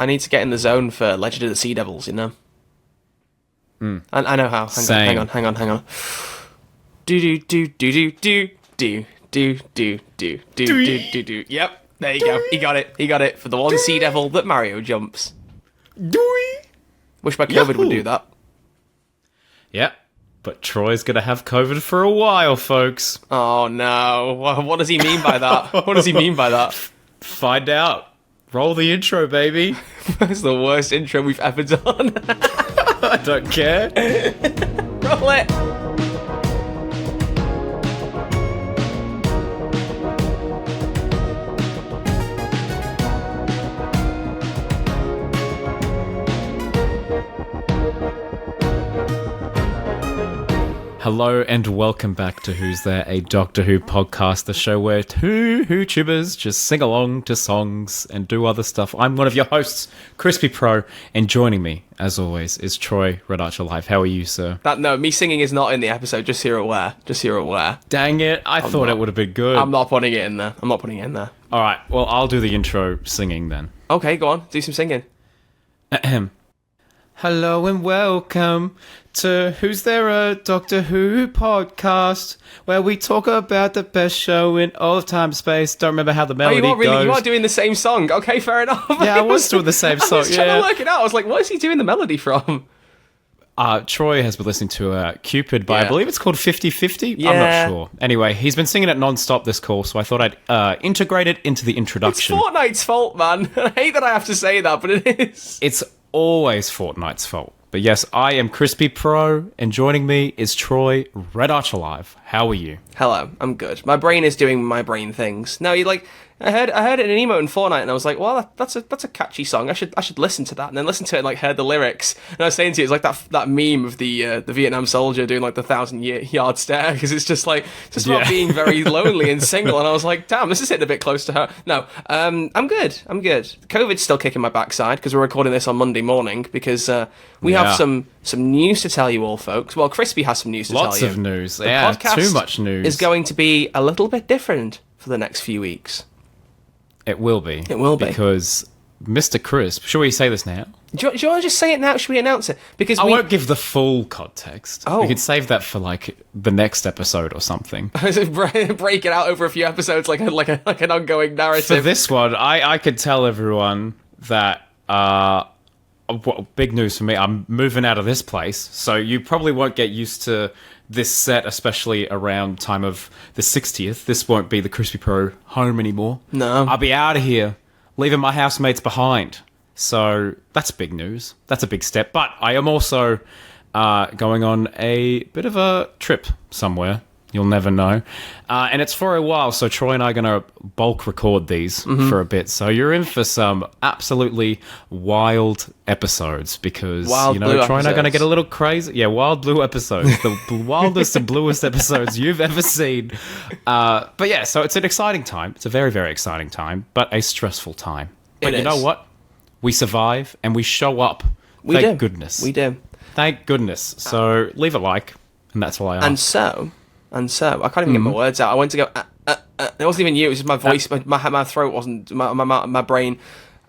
I need to get in the zone for Legend of the Sea Devils, you know? I know how. Hang on. Do. Yep, there you go. He got it. For the one Sea Devil that Mario jumps. Wish my COVID would do that. Yep. But Troy's gonna have COVID for a while, folks. Oh no. What does he mean by that? Find out. Roll the intro, baby. That's the worst intro we've ever done. I don't care. Roll it. Hello and welcome back to Who's There, a Doctor Who podcast, the show where two Who-tubers just sing along to songs and do other stuff. I'm one of your hosts, Crispy Pro, and joining me, as always, is Troy, Red Archer Live. How are you, sir? No, me singing is not in the episode, just so you're aware. Dang it, I thought it would have been good. I'm not putting it in there. Alright, well, I'll do the intro singing then. Okay, go on, do some singing. Ahem. Hello and welcome to Who's There, a Doctor Who podcast, where we talk about the best show in all of time and space. Don't remember how the melody goes. You are doing the same song. Okay, fair enough. Yeah, I was doing the same song. I was trying to work it out. I was like, what is he doing the melody from? Troy has been listening to Cupid by, I believe it's called 50/50. Yeah. I'm not sure. Anyway, he's been singing it non-stop this call, so I thought I'd integrate it into the introduction. It's Fortnite's fault, man. I hate that I have to say that, but it is. It's always Fortnite's fault. But yes, I am Crispy Pro, and joining me is Troy, Red Archer Live. How are you? Hello, I'm good. My brain is doing my brain things. No, I heard an emote in Fortnite, and I was like, well, that's a catchy song. I should listen to that, and then listen to it, and heard the lyrics. And I was saying to you, it's like that meme of the Vietnam soldier doing the 1,000-yard stare, because it's just about being very lonely and single. And I was like, damn, this is hitting a bit close to her. No, I'm good. COVID's still kicking my backside because we're recording this on Monday morning because we have some news to tell you all, folks. Well, Crispy has some news to tell you. Lots of news. The podcast too much news. Is going to be a little bit different for the next few weeks. It will be. Because Mr. Crisp, should we say this now? Do you want to just say it now? Should we announce it? Because I won't give the full context. Oh. We could save that for the next episode or something. Break it out over a few episodes like an ongoing narrative. For this one, I could tell everyone that big news for me, I'm moving out of this place, so you probably won't get used to this set, especially around time of the 60th. This won't be the Crispy Pro home anymore. No. I'll be out of here, leaving my housemates behind. So that's big news. That's a big step. But I am also going on a bit of a trip somewhere. You'll never know. And it's for a while, so Troy and I are going to bulk record these for a bit. So you're in for some absolutely wild episodes because, Troy and I are going to get a little crazy. Yeah, wild blue episodes. The wildest and bluest episodes you've ever seen. But yeah, so it's an exciting time. It's a very, very exciting time, but a stressful time. But you know what? We survive and we show up. Thank goodness. We do. Thank goodness. So leave a like, and that's all I ask. And so, I can't even get my words out. I went to go, it wasn't even you, it was just my voice, my throat wasn't, my brain.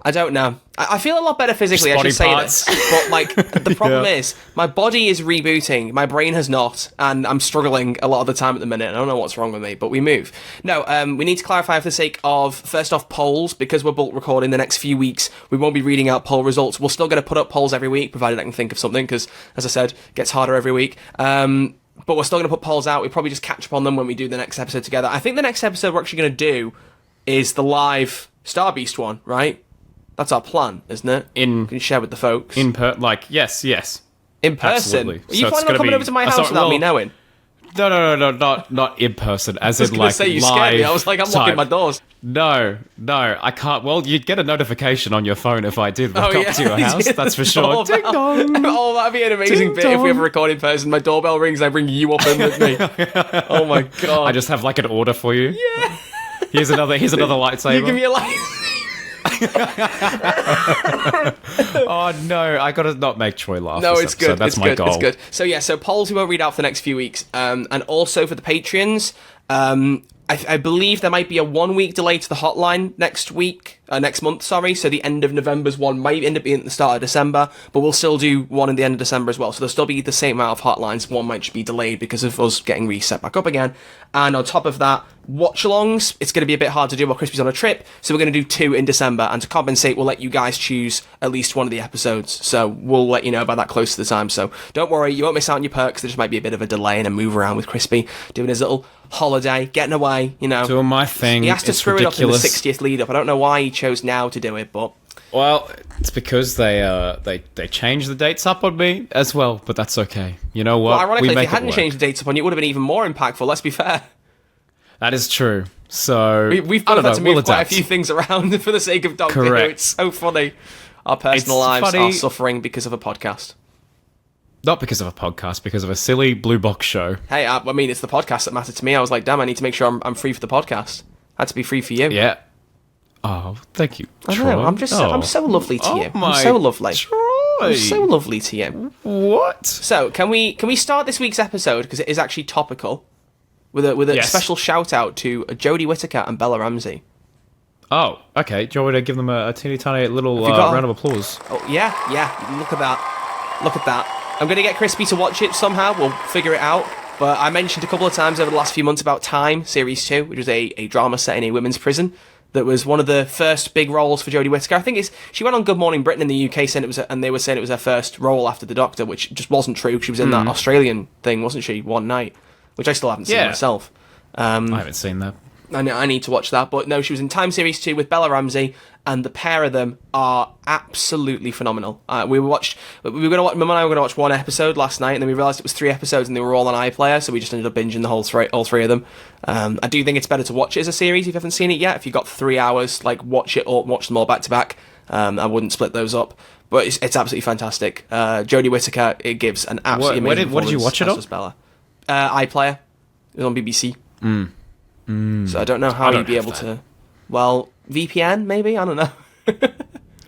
I don't know. I feel a lot better physically, I should say this. But, the problem is, my body is rebooting, my brain has not, and I'm struggling a lot of the time at the minute. I don't know what's wrong with me, but we move. No, we need to clarify for the sake of, first off, polls, because we're bulk recording the next few weeks. We won't be reading out poll results. We're still going to put up polls every week, provided I can think of something, because, as I said, it gets harder every week. But we're still going to put polls out. We probably just catch up on them when we do the next episode together. I think the next episode we're actually going to do is the live Star Beast one, right? That's our plan, isn't it? We can share with the folks. Yes. In person? Absolutely. Are you planning on coming over to my house without me knowing? No, not in person. As in, I was going to say, you scared me. I was like, I'm locking my doors. No, I can't. Well, you'd get a notification on your phone if I did walk up to your house, that's for sure. Ding dong! Oh, that'd be an amazing bit if we ever record in person. My doorbell rings, I bring you up in with me. Oh my god. I just have an order for you. Yeah. Here's another lightsaber. You give me a lightsaber. Oh no, I gotta not make Troy laugh. No, it's good. That's my goal. It's good. So yeah, polls we won't read out for the next few weeks, and also for the Patreons, I believe there might be a 1 week delay to the hotline next week. next month, sorry. So the end of November's one might end up being at the start of December, but we'll still do one in the end of December as well. So there'll still be the same amount of hotlines. One might just be delayed because of us getting reset back up again. And on top of that, watch-alongs, it's going to be a bit hard to do while Crispy's on a trip, so we're going to do 2 in December, and to compensate, we'll let you guys choose at least one of the episodes, so we'll let you know about that close to the time, so don't worry, you won't miss out on your perks. There just might be a bit of a delay and a move around with Crispy, doing his little holiday, getting away, you know. Doing my thing. He has to screw ridiculous. it up in the 60th lead-up. I don't know why he chose now to do it, but... Well, it's because they changed the dates up on me as well, but that's okay. You know what? Well, ironically, if they hadn't changed the dates up on you, it would have been even more impactful, let's be fair. That is true. So we've both had to move quite a few things around for the sake of Doctor Who. It's so funny. Our personal lives are suffering because of a podcast. Not because of a podcast, because of a silly blue box show. Hey, I mean, it's the podcast that mattered to me. I was like, damn, I need to make sure I'm free for the podcast. I had to be free for you. Yeah. Oh, thank you, I Troy. know, I'm so lovely to you. I'm so lovely. Troy. I'm so lovely to you. What? So, can we start this week's episode, because it is actually topical, with a special shout out to Jodie Whittaker and Bella Ramsey. Oh, okay. Do you want me to give them a teeny tiny little round of applause? Oh, yeah. Look at that. I'm going to get Crispy to watch it somehow. We'll figure it out. But I mentioned a couple of times over the last few months about Time, Series 2, which was a drama set in a women's prison. That was one of the first big roles for Jodie Whittaker. I think she went on Good Morning Britain in the UK, and they were saying it was her first role after The Doctor, which just wasn't true. She was in that Australian thing, wasn't she, One Night? Which I still haven't seen myself. I haven't seen that. I need to watch that. But no, she was in Time Series 2 with Bella Ramsey, and the pair of them are absolutely phenomenal. My mum and I were going to watch one episode last night, and then we realised it was 3 episodes, and they were all on iPlayer, so we just ended up binging the all three of them. I do think it's better to watch it as a series if you haven't seen it yet. If you've got 3 hours, like, watch them all back to back. I wouldn't split those up. But it's absolutely fantastic. Jodie Whittaker, it gives an absolutely amazing what did you watch it on? Bella. iPlayer. It was on BBC. So I don't know how you'd be able to... Well, VPN, maybe? I don't know.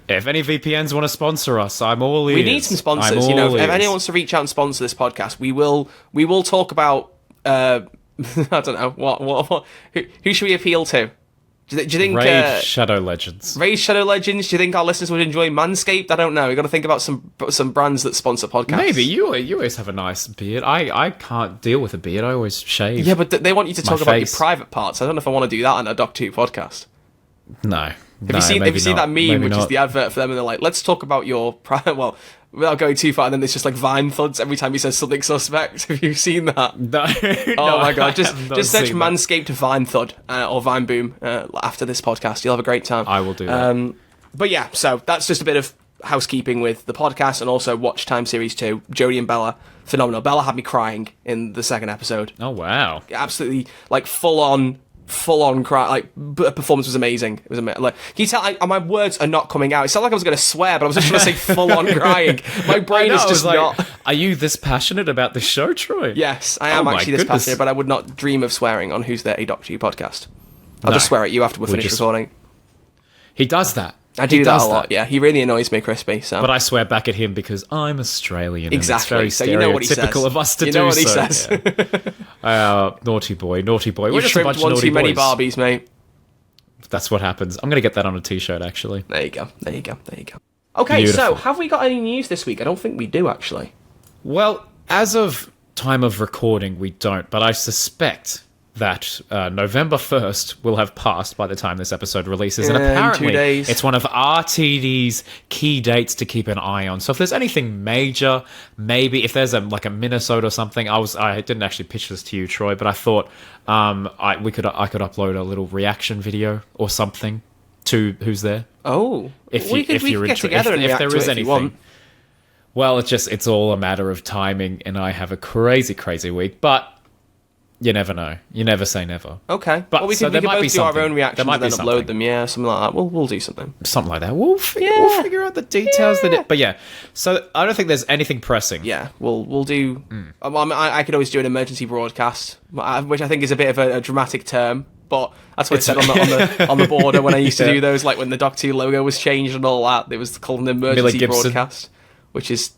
If any VPNs want to sponsor us, I'm all ears. We need some sponsors. You know, if anyone wants to reach out and sponsor this podcast, we will talk about... I don't know. What who should we appeal to? Do you think Raid Shadow Legends? Raid Shadow Legends? Do you think our listeners would enjoy Manscaped? I don't know. We've got to think about some brands that sponsor podcasts. Maybe. You always have a nice beard. I can't deal with a beard. I always shave. Yeah, but they want you to talk about your private parts. I don't know if I want to do that on a Doctor Who podcast. No. Have you seen that meme, which is the advert for them, and they're like, let's talk about your private... Well, without going too far, and then it's just like Vine thuds every time he says something suspect. Have you seen that? No. Oh my god, just search Manscaped Vine Thud or Vine Boom after this podcast. You'll have a great time. I will do that. But yeah, so that's just a bit of housekeeping with the podcast, and also Watch Time Series 2. Jodie and Bella, phenomenal. Bella had me crying in the second episode. Oh wow. Absolutely, like, full on cry. Like, performance was amazing. It was amazing. Like, can you tell my words are not coming out? It sounded like I was going to swear, but I was just trying to say full on crying. My brain is just like, not. Are you this passionate about the show, Troy? Yes, I am actually this passionate, but I would not dream of swearing on Who's There, a Doctor Who podcast. I'll just swear at you after we're finished recording. He does that. I do that a lot, yeah. He really annoys me, Crispy. So. But I swear back at him because I'm Australian. Exactly. And it's very stereotypical of us to do so. You know what he says. Yeah. Naughty boy. You've shrimped one too many Barbies, mate. That's what happens. I'm going to get that on a t-shirt, actually. There you go. Okay, Beautiful. So have we got any news this week? I don't think we do, actually. Well, as of time of recording, we don't. But I suspect that November 1st will have passed by the time this episode releases. And apparently, 2 days. It's one of RTD's key dates to keep an eye on. So if there's anything major, maybe if there's a Minnesota or something, I didn't actually pitch this to you, Troy, but I thought I could upload a little reaction video or something to Who's There. Oh, if we could get together and react to it if you want. Well, it's all a matter of timing, and I have a crazy week, but you never know. You never say never. Okay. But we can both do our own reactions and then upload them. Yeah, something like that. We'll do something. Something like that. We'll figure out the details. Yeah. But yeah. So I don't think there's anything pressing. Yeah, we'll do... I could always do an emergency broadcast, which I think is a bit of a dramatic term, but that's what it said on the border when I used to do those, like when the Doctor Who logo was changed and all that. It was called an emergency broadcast, which is...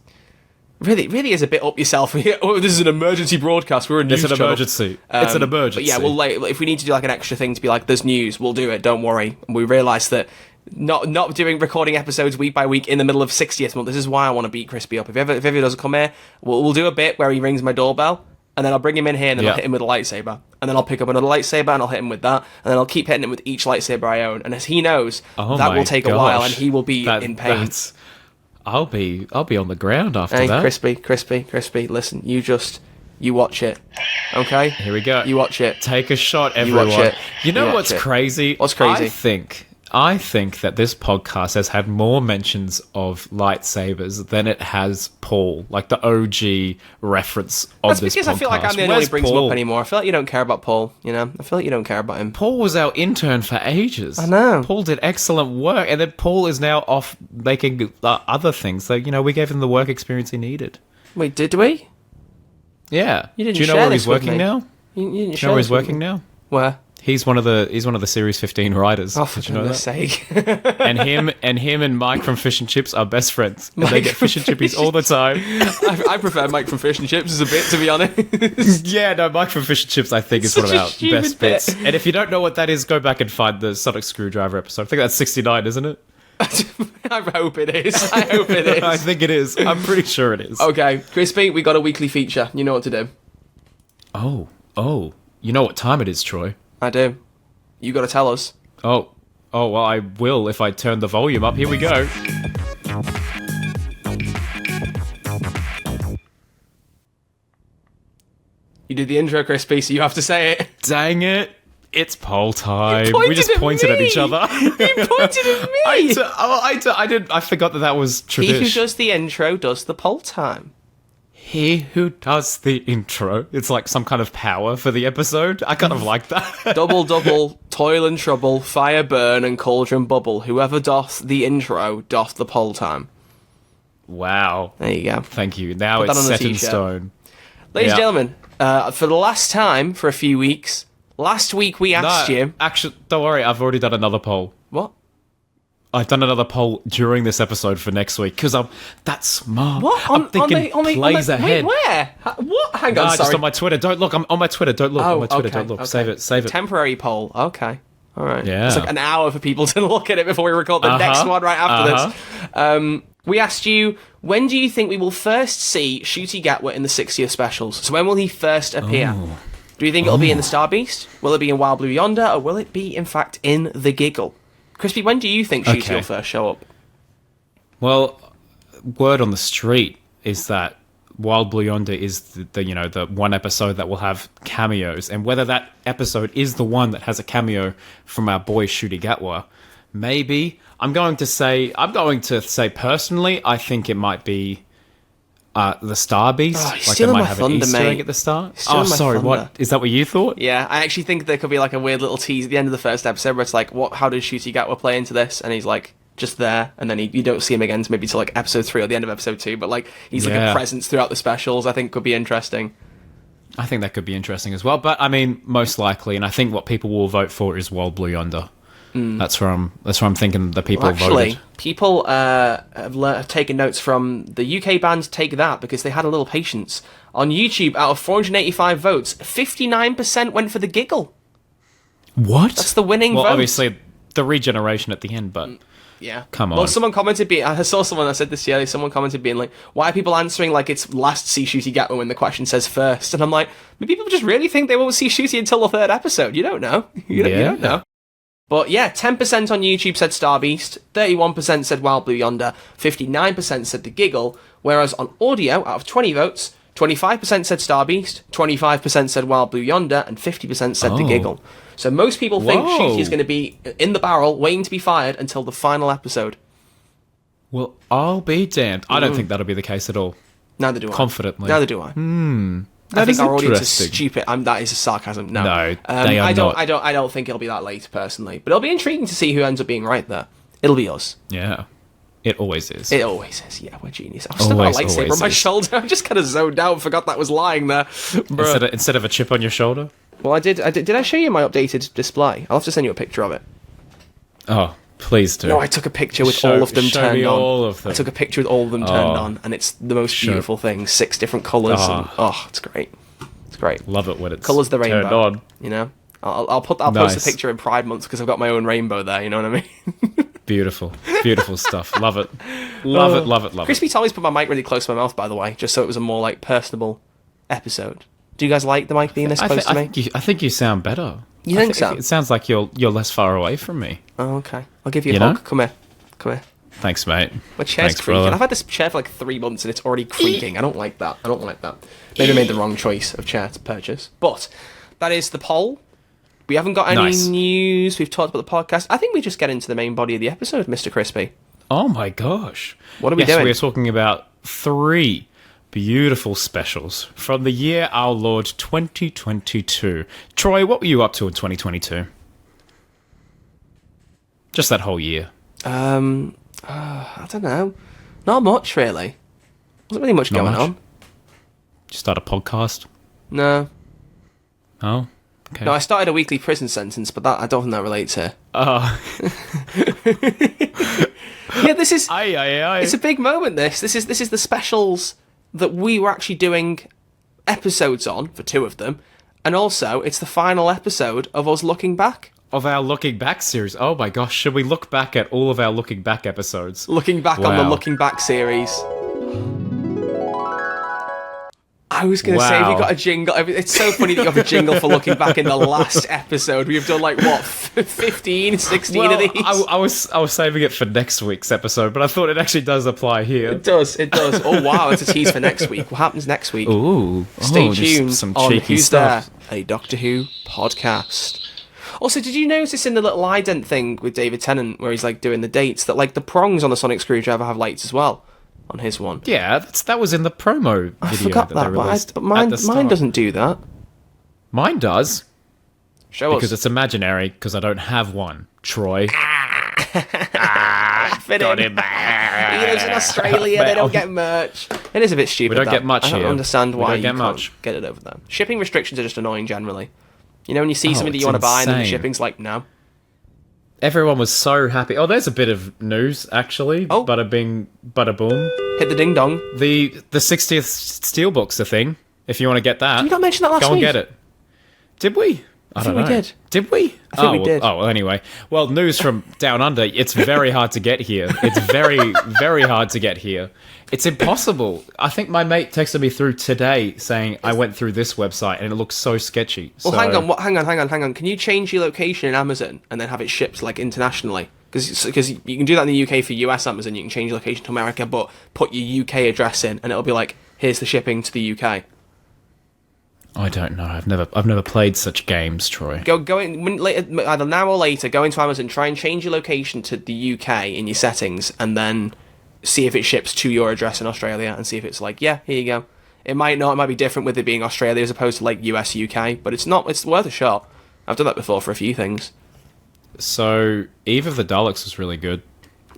Really is a bit up yourself. Oh, this is an emergency broadcast. We're a news channel. It's an emergency. But yeah, if we need to do like an extra thing to be like, there's news, we'll do it. Don't worry. And we realised that not doing recording episodes week by week in the middle of 60th month. This is why I want to beat Crispy up. If ever doesn't come here, we'll do a bit where he rings my doorbell, and then I'll bring him in here, and then I'll hit him with a lightsaber, and then I'll pick up another lightsaber, and I'll hit him with that, and then I'll keep hitting him with each lightsaber I own. And as he knows, that will take a while, and he will be in pain. I'll be on the ground after hey, that. Crispy, listen, you watch it, okay? Here we go. You watch it. Take a shot, everyone. You watch it. You know what's crazy? What's crazy? I think that this podcast has had more mentions of lightsabers than it has Paul, like the OG reference of this podcast. That's because I feel like I'm the only one who brings him up anymore. I feel like you don't care about Paul, you know? I feel like you don't care about him. Paul was our intern for ages. I know. Paul did excellent work, and then Paul is now off making other things. So, you know, we gave him the work experience he needed. Wait, did we? Yeah. You didn't Do you know share where this he's with working me. now? You didn't Do you know where he's working now? Where? He's one of the Series 15 writers. Oh, for Did you know goodness that? sake. and him and Mike from Fish and Chips are best friends. And they get fish and chippies all the time. I prefer Mike from Fish and Chips as a bit, to be honest. Yeah, no, Mike from Fish and Chips I think is one of our best bits. And if you don't know what that is, go back and find the Sonic Screwdriver episode. I think that's 69, isn't it? I hope it is. I think it is. I'm pretty sure it is. Okay, Crispy, we got a weekly feature. You know what to do. Oh. You know what time it is, Troy? I do. You got to tell us. Oh, well, I will if I turn the volume up. Here we go. You did the intro, Crispy, so you have to say it. Dang it. It's poll time. We just pointed at each other. You pointed at me. I forgot that was tradition. He who does the intro does the poll time. He who does the intro. It's like some kind of power for the episode. I kind of like that. Double, toil and trouble, fire burn, and cauldron bubble. Whoever doth the intro doth the poll time. Wow. There you go. Thank you. Now it's set in stone. Ladies and gentlemen, for the last time for a few weeks, last week we asked you... Actually, don't worry, I've already done another poll. What? I've done another poll during this episode for next week, because I'm that smart. What? I'm thinking plays ahead. Wait, where? What? Hang on, sorry. Just on my Twitter. Don't look. I'm on my Twitter. Don't look. On my Twitter. Don't look. Okay. Save it. Temporary poll. Okay. All right. Yeah. It's like an hour for people to look at it before we record the next one right after this. We asked you, when do you think we will first see Ncuti Gatwa in the 60th specials? So when will he first appear? Oh. Do you think it'll be in the Star Beast? Will it be in Wild Blue Yonder? Or will it be, in fact, in The Giggle? Crispy, when do you think Ncuti will first show up? Well, word on the street is that Wild Blue Yonder is the one episode that will have cameos, and whether that episode is the one that has a cameo from our boy Ncuti Gatwa, maybe. I'm going to say personally, I think it might be the Star Beast. Oh, like they might have an Easter egg at the start. Oh, sorry, what is that? What you thought? Yeah, I actually think there could be like a weird little tease at the end of the first episode where it's like, what? How does Ncuti Gatwa play into this? And he's like, just there, and then you don't see him again maybe till like episode 3 or the end of episode 2, but like he's like a presence throughout the specials. I think could be interesting. I think that could be interesting as well, but I mean, most likely, and I think what people will vote for is Wild Blue Yonder. That's where I'm thinking the people voted. People have taken notes from the UK band Take That, because they had a little patience. On YouTube, out of 485 votes, 59% went for The Giggle. What? That's the winning vote. Well, obviously, the regeneration at the end, but... Yeah. Come on. Well, someone commented, I saw someone that said this the other day, someone commented being like, why are people answering like it's last see Ncuti Gatwa when the question says first? And I'm like, maybe people just really think they won't see Ncuti until the 3rd episode. You don't know. You don't know. But yeah, 10% on YouTube said Star Beast, 31% said Wild Blue Yonder, 59% said The Giggle, whereas on audio, out of 20 votes, 25% said Star Beast, 25% said Wild Blue Yonder, and 50% said The Giggle. So most people think Ncuti is going to be in the barrel, waiting to be fired until the final episode. Well, I'll be damned. I don't think that'll be the case at all. Neither do I. Confidently. Neither do I. I think our audience is stupid. That is a sarcasm. No, they are not. I don't think it'll be that late, personally. But it'll be intriguing to see who ends up being right there. It'll be us. Yeah. It always is. It always is. Yeah, we're genius. I've still got a lightsaber on my shoulder. I just kind of zoned out, forgot that was lying there. Instead of a chip on your shoulder? Well, I did. Did I show you my updated display? I'll have to send you a picture of it. Oh, please do. No, I took a picture with all of them turned on. All of them. I took a picture with all of them turned on, and it's the most beautiful thing. 6 different colours. It's great. It's great. Love it when it's colours the rainbow. Turned on. You know, I'll post a picture in Pride Month because I've got my own rainbow there. You know what I mean? Beautiful. Beautiful stuff. Love it. Love it, love it, love it. Crispy Tommy's put my mic really close to my mouth, by the way, just so it was a more, like, personable episode. Do you guys like the mic being this close to me? I think you sound better. You think so? It sounds like you're less far away from me. Oh, okay. I'll give you a hug. Come here. Thanks, mate. My chair's creaking. brother. I've had this chair for like 3 months and it's already creaking. I don't like that. Maybe I made the wrong choice of chair to purchase. But that is the poll. We haven't got any news. We've talked about the podcast. I think we just get into the main body of the episode, Mr. Crispy. Oh my gosh. What are we doing? We're talking about 3 beautiful specials from the year our Lord 2022. Troy, what were you up to in 2022? Just that whole year. I don't know. Not much, really. Wasn't really much going on. Just start a podcast? No. Oh, okay. No, I started a weekly prison sentence, but that I don't think that relates here. Oh. Yeah, this is... Aye. It's a big moment, this. This is the specials that we were actually doing episodes on, for 2 of them, and also, it's the final episode of us looking back. Of our Looking Back series. Oh my gosh, should we look back at all of our Looking Back episodes? Looking back on the Looking Back series. I was going to say, we got a jingle. It's so funny that you have a jingle for Looking Back in the last episode. We've done, like, what, 15, 16 of these? I was saving it for next week's episode, but I thought it actually does apply here. It does. Oh, wow, it's a tease for next week. What happens next week? Ooh. Stay tuned some on cheeky Who's stuff. There, a Doctor Who podcast. Also, did you notice in the little ident thing with David Tennant, where he's, like, doing the dates, that, like, the prongs on the sonic screwdriver have lights as well? On his one. Yeah, that was in the promo video I forgot that, they released but mine doesn't do that. Mine does. Show because us. it's imaginary, because I don't have one. Troy. Fit got in. him. He lives in Australia, they don't get merch. It is a bit stupid, We don't get much I don't here. understand why We don't you get can't much. get it over there. Shipping restrictions are just annoying generally. You know, when you see something that you want to buy and then the insane. shipping's like, no. Everyone was so happy. Oh, there's a bit of news, actually. Oh. Bada bing, bada boom. Hit the ding dong. The 60th Steelbook's a thing. If you want to get that, Did we not mention that last go week? and get it. Did we? I don't think know. we did. Did we? I think we did. Oh, well, anyway. Well, news from Down Under. It's very hard to get here. It's very, very hard to get here. It's impossible. I think my mate texted me through today saying I went through this website and it looks so sketchy. Well, so... hang on. Can you change your location in Amazon and then have it shipped, like, internationally? Because you can do that in the UK for US Amazon. You can change your location to America, but put your UK address in and it'll be like, here's the shipping to the UK. I don't know. I've never played such games, Troy. Go in either now or later. Go into Amazon, try and change your location to the UK in your settings, and then see if it ships to your address in Australia, and see if it's like, yeah, here you go. It might not. It might be different with it being Australia as opposed to like US, UK, but it's not. It's worth a shot. I've done that before for a few things. So Eve of the Daleks was really good.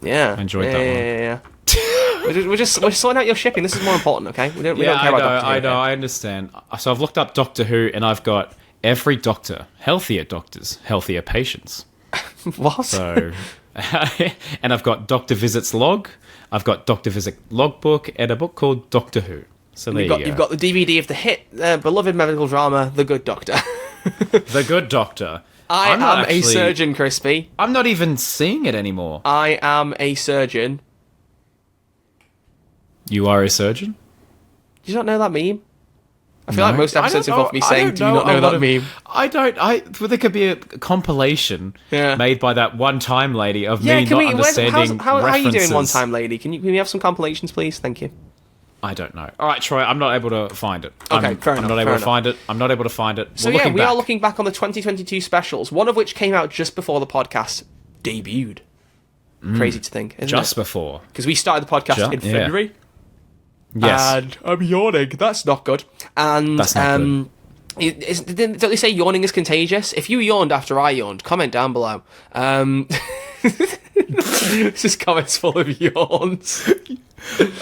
Yeah, I enjoyed that one. Yeah. We're sorting out your shipping. This is more important, okay? We don't care about Doctor Who. I know, I understand. So I've looked up Doctor Who, and I've got every doctor, healthier doctors, healthier patients. What? So, and I've got Doctor Visit's log, I've got Doctor Visit logbook, and a book called Doctor Who. So there you go. You've got the DVD of the hit, beloved medical drama, The Good Doctor. The Good Doctor. I am a surgeon, Crispy. I'm not even seeing it anymore. I am a surgeon. You are a surgeon? Do you not know that meme? I feel like most episodes involve me saying, do you not know that meme? Well, there could be a compilation made by that one-time lady of me not understanding how are you doing, references. one-time lady? Can we have some compilations, please? Thank you. I don't know. All right, Troy, I'm not able to find it. Okay, fair enough. I'm not able to find it. I'm not able to find it. So we are looking back on the 2022 specials, one of which came out just before the podcast debuted. Crazy to think, isn't it? Just before. Because we started the podcast in February. Yes. And I'm yawning. That's not good. And that's not good. Don't they say yawning is contagious? If you yawned after I yawned, comment down below. This is comments full of yawns.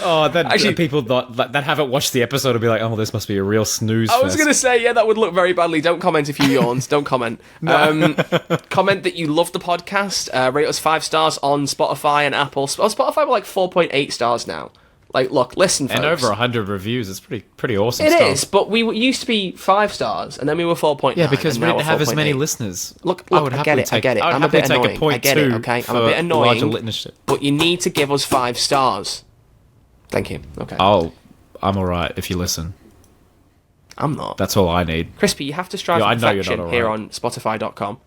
Oh, actually, people that haven't watched the episode will be like, "Oh, this must be a real snooze." I was going to say, yeah, that would look very badly. Don't comment if you yawned. Don't comment. Comment that you love the podcast. Rate us 5 stars on Spotify and Apple. Spotify, we're like 4.8 stars now. Like, look, listen, folks. And over 100 reviews. It's pretty awesome It stuff. is, but we used to be 5 stars, and then we were 4.9. Yeah, because and we now didn't we're have as many 4.8. listeners. Look, I would I get it. I would I'm a happily bit take annoying. a point I get it, okay? I'm a bit annoying, listenership. but you need to give us 5 stars. Thank you. Okay. I'm alright if you listen. I'm not. That's all I need. Crispy, you have to strive Yeah, I for know you're perfection not here alright. on Spotify.com.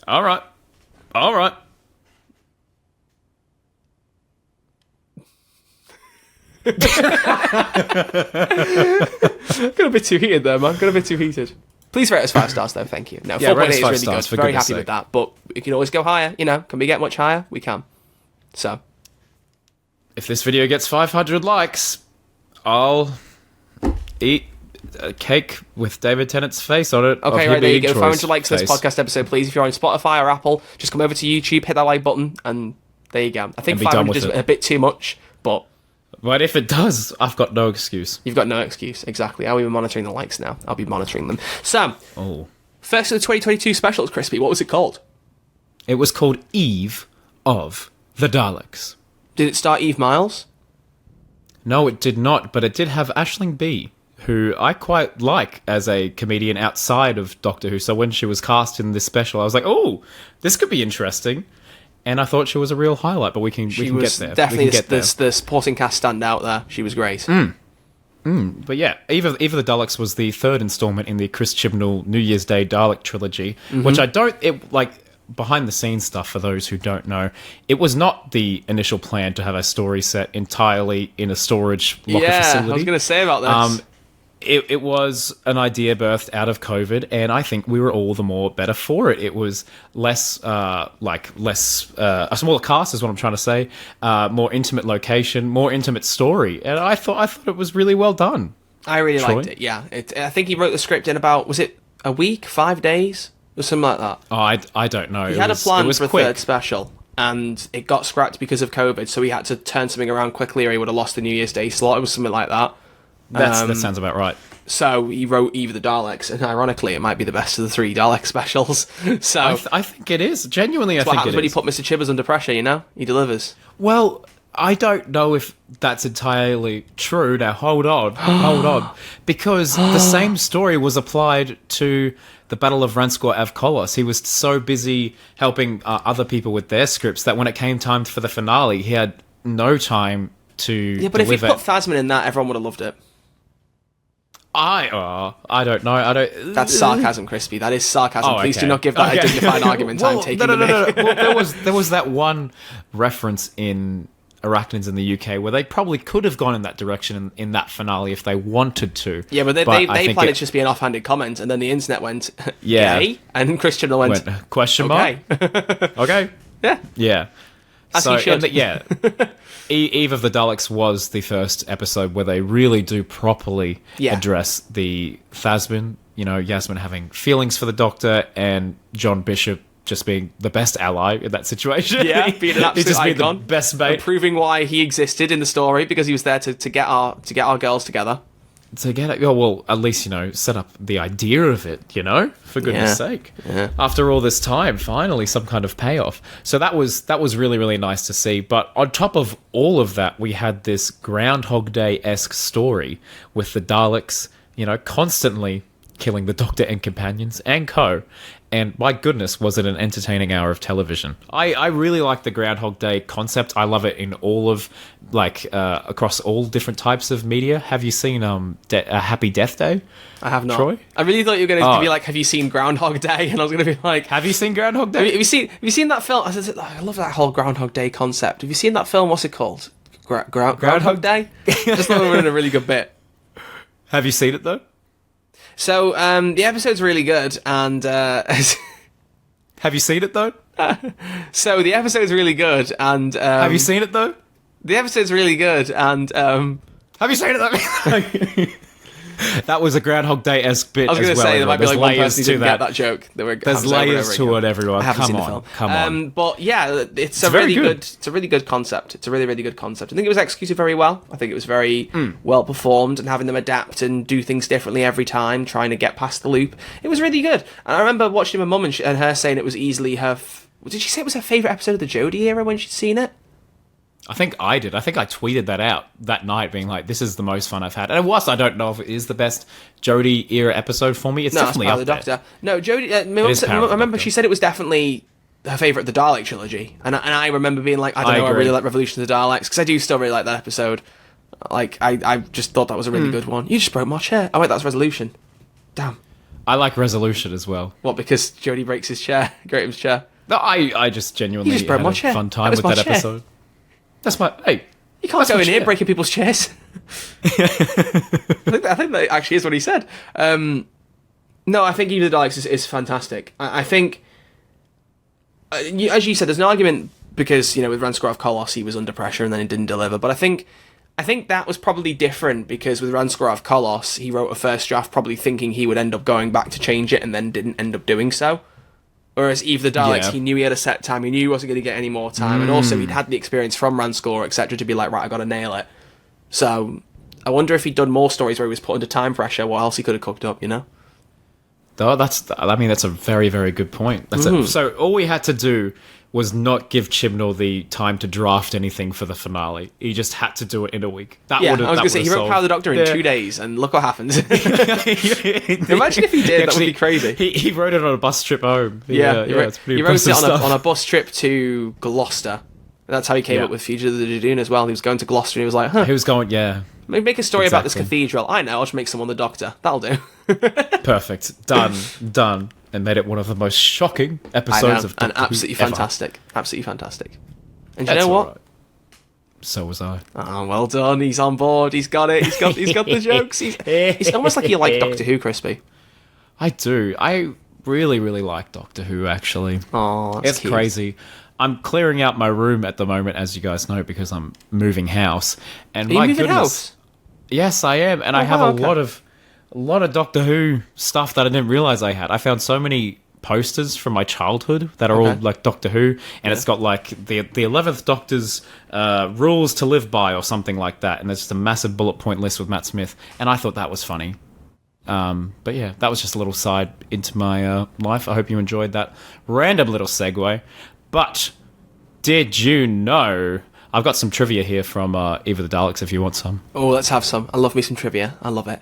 Alright. Got a bit too heated there, man. Got a bit too heated. Please rate us 5 stars, though. Thank you. No, Yeah, 4.8 rate us is 5 really stars, good. for Very goodness happy with sake. that. But we can always go higher. You know, can we get much higher? We can. So, If this video gets 500 likes, I'll eat a cake with David Tennant's face on it. okay, right, there you go. 500 likes to this podcast episode, please. If you're on Spotify or Apple, just come over to YouTube, hit that like button, and there you go. I think And be done 500 with is it. a bit too much, but But if it does, I've got no excuse. you've got no excuse. Exactly. I'll be monitoring the likes now. I'll be monitoring them. Sam, Oh. first of the 2022 specials, Crispy. What was it called? It was called Eve of the Daleks. Did it start Eve Miles? No, it did not, but it did have Aisling B, who I quite like as a comedian outside of Doctor Who. So when she was cast in this special, I was like, oh, this could be interesting. And I thought she was a real highlight, but we can get there. Definitely we can get there. the supporting cast standout there. She was great. But yeah, Eve of the Daleks was the 3rd installment in the Chris Chibnall New Year's Day Dalek trilogy, which behind the scenes stuff for those who don't know, it was not the initial plan to have a story set entirely in a storage locker facility. I was going to say about this. It was an idea birthed out of COVID, and I think we were all the more better for it. It was a smaller cast is what I'm trying to say, more intimate location, more intimate story, and I thought it was really well done. I really Troy? liked it, yeah. I think he wrote the script in about, was it a week, 5 days? Or something like that. Oh, I don't know. He had a plan for a quick. 3rd special, and it got scrapped because of COVID, so he had to turn something around quickly or he would have lost the New Year's Day slot. It was something like that. That sounds about right. So he wrote Eve of the Daleks, and ironically, it might be the best of the 3 Dalek specials. So I think it is. Genuinely, I what think happens it when is. you put Mr. Chibbers under pressure, you know? He delivers. Well, I don't know if that's entirely true. Now, hold on. Because the same story was applied to the Battle of Ranskor Avkolos. He was so busy helping other people with their scripts that when it came time for the finale, he had no time to Yeah, but deliver. if you put Phasmin in that, everyone would have loved it. I don't know. That's sarcasm, Crispy. That is sarcasm. Please okay. do not give that a dignified argument. I'm taking the mic. Well, there was that one reference in Arachnids in the UK where they probably could have gone in that direction in that finale if they wanted to. Yeah, but they I planned think it to just be an offhanded comment, and then the internet went, Yeah. gay? And Christian went, question mark? okay. Okay. Yeah. Yeah. As you should. Eve of the Daleks was the first episode where they really do properly Yeah. address the Phasmin, Yasmin having feelings for the Doctor, and John Bishop just being the best ally in that situation. Yeah, being an absolute He's just icon. being the best mate. And proving why he existed in the story, because he was there to get our girls together. To get it, well, at least, set up the idea of it, for goodness sake. Yeah. After all this time, finally, some kind of payoff. So that was really, really nice to see. But on top of all of that, we had this Groundhog Day-esque story with the Daleks, constantly killing the Doctor and companions and co. And my goodness, was it an entertaining hour of television. I really like the Groundhog Day concept. I love it in all of, across all different types of media. Have you seen Happy Death Day? I have not. Troy? I really thought you were going to be like, have you seen Groundhog Day? And I was going to be like... Have you seen Groundhog Day? Have you seen that film? I love that whole Groundhog Day concept. Have you seen that film? What's it called? Groundhog Day? Just thought we were in a really good bit. Have you seen it, though? So, the episode's really good, and... Have you seen it, though? So, the episode's really good, and... Have you seen it, though? The episode's really good, and... Have you seen it, though? That was a Groundhog Day-esque bit. I was going to say there might be like one person who didn't get that joke. There's layers to it, everyone. I haven't seen the film. Come on. But yeah, it's a really good. It's a really good concept. It's a really, really good concept. I think it was executed very well. I think it was very well performed, and having them adapt and do things differently every time, trying to get past the loop. It was really good. And I remember watching my mum and her saying it was easily her. Did she say it was her favourite episode of the Jodie era when she'd seen it? I think I did. I think I tweeted that out that night, being like, "This is the most fun I've had." And whilst I don't know if it is the best Jodie era episode for me, it's definitely up there. Doctor. No, Jodie. I remember she said it was definitely her favourite of the Dalek trilogy, and I remember being like, I really like Revolution of the Daleks, because I do still really like that episode. Like, I just thought that was a really good one. You just broke my chair. Oh wait, that's Resolution. Damn. I like Resolution as well. What, because Jodie breaks his chair, Graham's chair? No, I just genuinely had a fun time with that episode. That's my... Hey, you can't go in here breaking people's chairs. I think that actually is what he said. No, I think Eve of the Daleks is fantastic. I think, as you said, there's an argument because, with Ranskor of Kolos, he was under pressure and then he didn't deliver. But I think that was probably different because with Ranskor of Kolos, he wrote a first draft probably thinking he would end up going back to change it and then didn't end up doing so. Whereas Eve of the Daleks, he knew he had a set time, he knew he wasn't going to get any more time, and also he'd had the experience from Ranskor, etc., to be like, right, I got to nail it. So I wonder if he'd done more stories where he was put under time pressure, what else he could have cooked up, Oh, that's a very, very good point. So all we had to do was not give Chibnall the time to draft anything for the finale. He just had to do it in a week. I was going to say, he wrote Power of the Doctor in 2 days, and look what happens. Imagine if he did, that would be crazy. He wrote it on a bus trip home. He wrote it on a bus trip to Gloucester. That's how he came up with Fugitive of the Jadoon as well. He was going to Gloucester and he was like, He was going, Make a story about this cathedral. I know, I'll just make someone the Doctor. That'll do. Perfect. Done. And made it one of the most shocking episodes of Doctor Who absolutely fantastic. Absolutely fantastic. And you That's know what? Right. So was I. Oh, well done. He's on board. He's got it. He's got the jokes. It's almost like you like Doctor Who, Crispy. I do. I really, really like Doctor Who, actually. Oh, it's cute. Crazy. I'm clearing out my room at the moment, as you guys know, because I'm moving house. And Are you moving house? Yes, I am, and I have a lot of Doctor Who stuff that I didn't realize I had. I found so many posters from my childhood that are all like Doctor Who, and it's got like the 11th Doctor's rules to live by or something like that, and there's just a massive bullet point list with Matt Smith, and I thought that was funny. But yeah, that was just a little side into my life. I hope you enjoyed that random little segue. But did you know... I've got some trivia here from Eve of the Daleks if you want some. Oh, let's have some. I love me some trivia. I love it.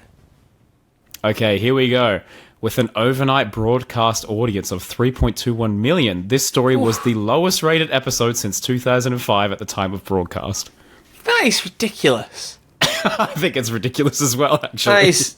Okay, here we go. With an overnight broadcast audience of 3.21 million, this story was the lowest rated episode since 2005 at the time of broadcast. That is ridiculous. I think it's ridiculous as well, actually. Nice.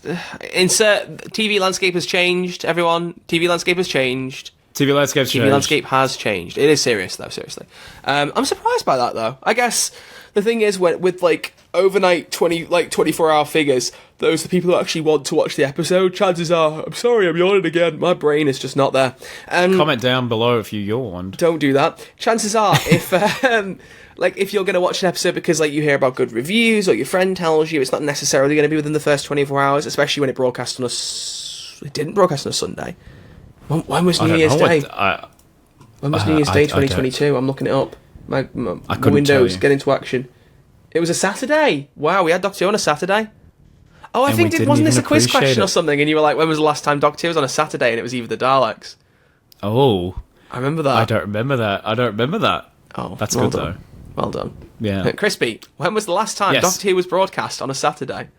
Insert TV landscape has changed, everyone. TV landscape has changed. TV landscape has changed. It is serious, though, seriously. I'm surprised by that, though. I guess the thing is, with like, overnight 24-hour figures, those are the people who actually want to watch the episode. Chances are, I'm sorry, I'm yawning again. My brain is just not there. Comment down below if you yawned. Don't do that. Chances are, if you're going to watch an episode because like you hear about good reviews or your friend tells you, it's not necessarily going to be within the first 24 hours, especially when it broadcast on it didn't broadcast on a Sunday. When was New Year's Day? When was New Year's Day 2022? I'm looking it up. My Windows, get into action. It was a Saturday. Wow, we had Doctor Who on a Saturday. Oh, I think wasn't this a quiz question or something? And you were like, when was the last time Doctor Who was on a Saturday? And it was Eve of the Daleks. Oh. I remember that. I don't remember that. Oh, that's good though. Well done. Yeah. Crispy, when was the last time Doctor Who was broadcast on a Saturday?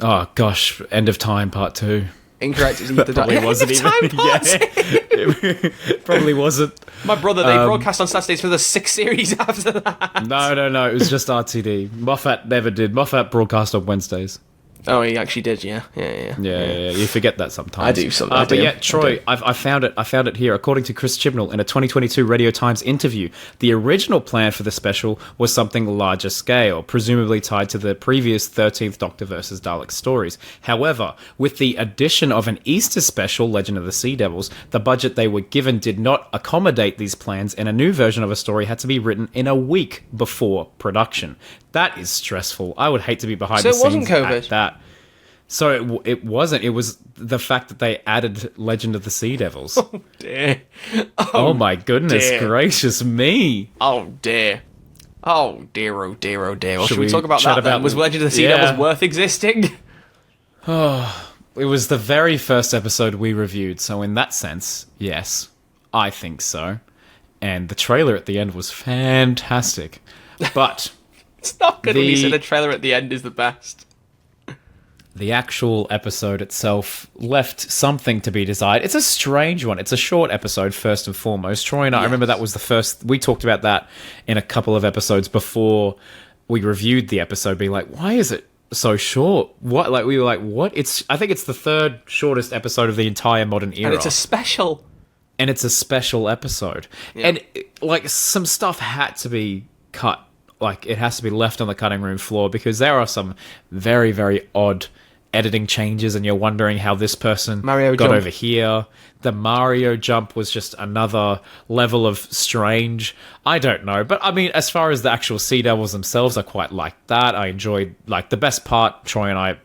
Oh, gosh. End of Time Part 2. Incorrect. It was Eve of the Daleks. Wasn't even. It probably wasn't. My brother, they broadcast on Saturdays for the 6 series after that. No. It was just RTD. Moffat never did. Moffat broadcast on Wednesdays. Oh, he actually did, yeah. You forget that sometimes. I do sometimes. But yeah, Troy, I found it here. According to Chris Chibnall, in a 2022 Radio Times interview, the original plan for the special was something larger scale, presumably tied to the previous 13th Doctor vs. Dalek stories. However, with the addition of an Easter special, Legend of the Sea Devils, the budget they were given did not accommodate these plans, and a new version of a story had to be written in a week before production. That is stressful. I would hate to be behind the scenes. So it wasn't COVID? At that. So it wasn't. It was the fact that they added Legend of the Sea Devils. Oh, dear. Oh my goodness gracious me. Oh, dear. Oh, dear, oh, dear, oh, dear. Well, should we talk about that then? Was Legend of the Sea Devils worth existing? Oh, it was the very first episode we reviewed, so in that sense, yes, I think so. And the trailer at the end was fantastic. But It's not good when you say the trailer at the end is the best. The actual episode itself left something to be desired. It's a strange one. It's a short episode, first and foremost. Troy and I remember that was the first... We talked about that in a couple of episodes before we reviewed the episode, being like, why is it so short? What? Like, we were like, what? I think it's the third shortest episode of the entire modern era. And it's a special. And it's a special episode. Yeah. And, like, some stuff had to be cut. Like, it has to be left on the cutting room floor because there are some very, very odd editing changes, and you're wondering how this person got over here. The Mario jump was just another level of strange. I don't know. But, I mean, as far as the actual Sea Devils themselves, I quite liked that. I enjoyed, like, the best part, Troy and I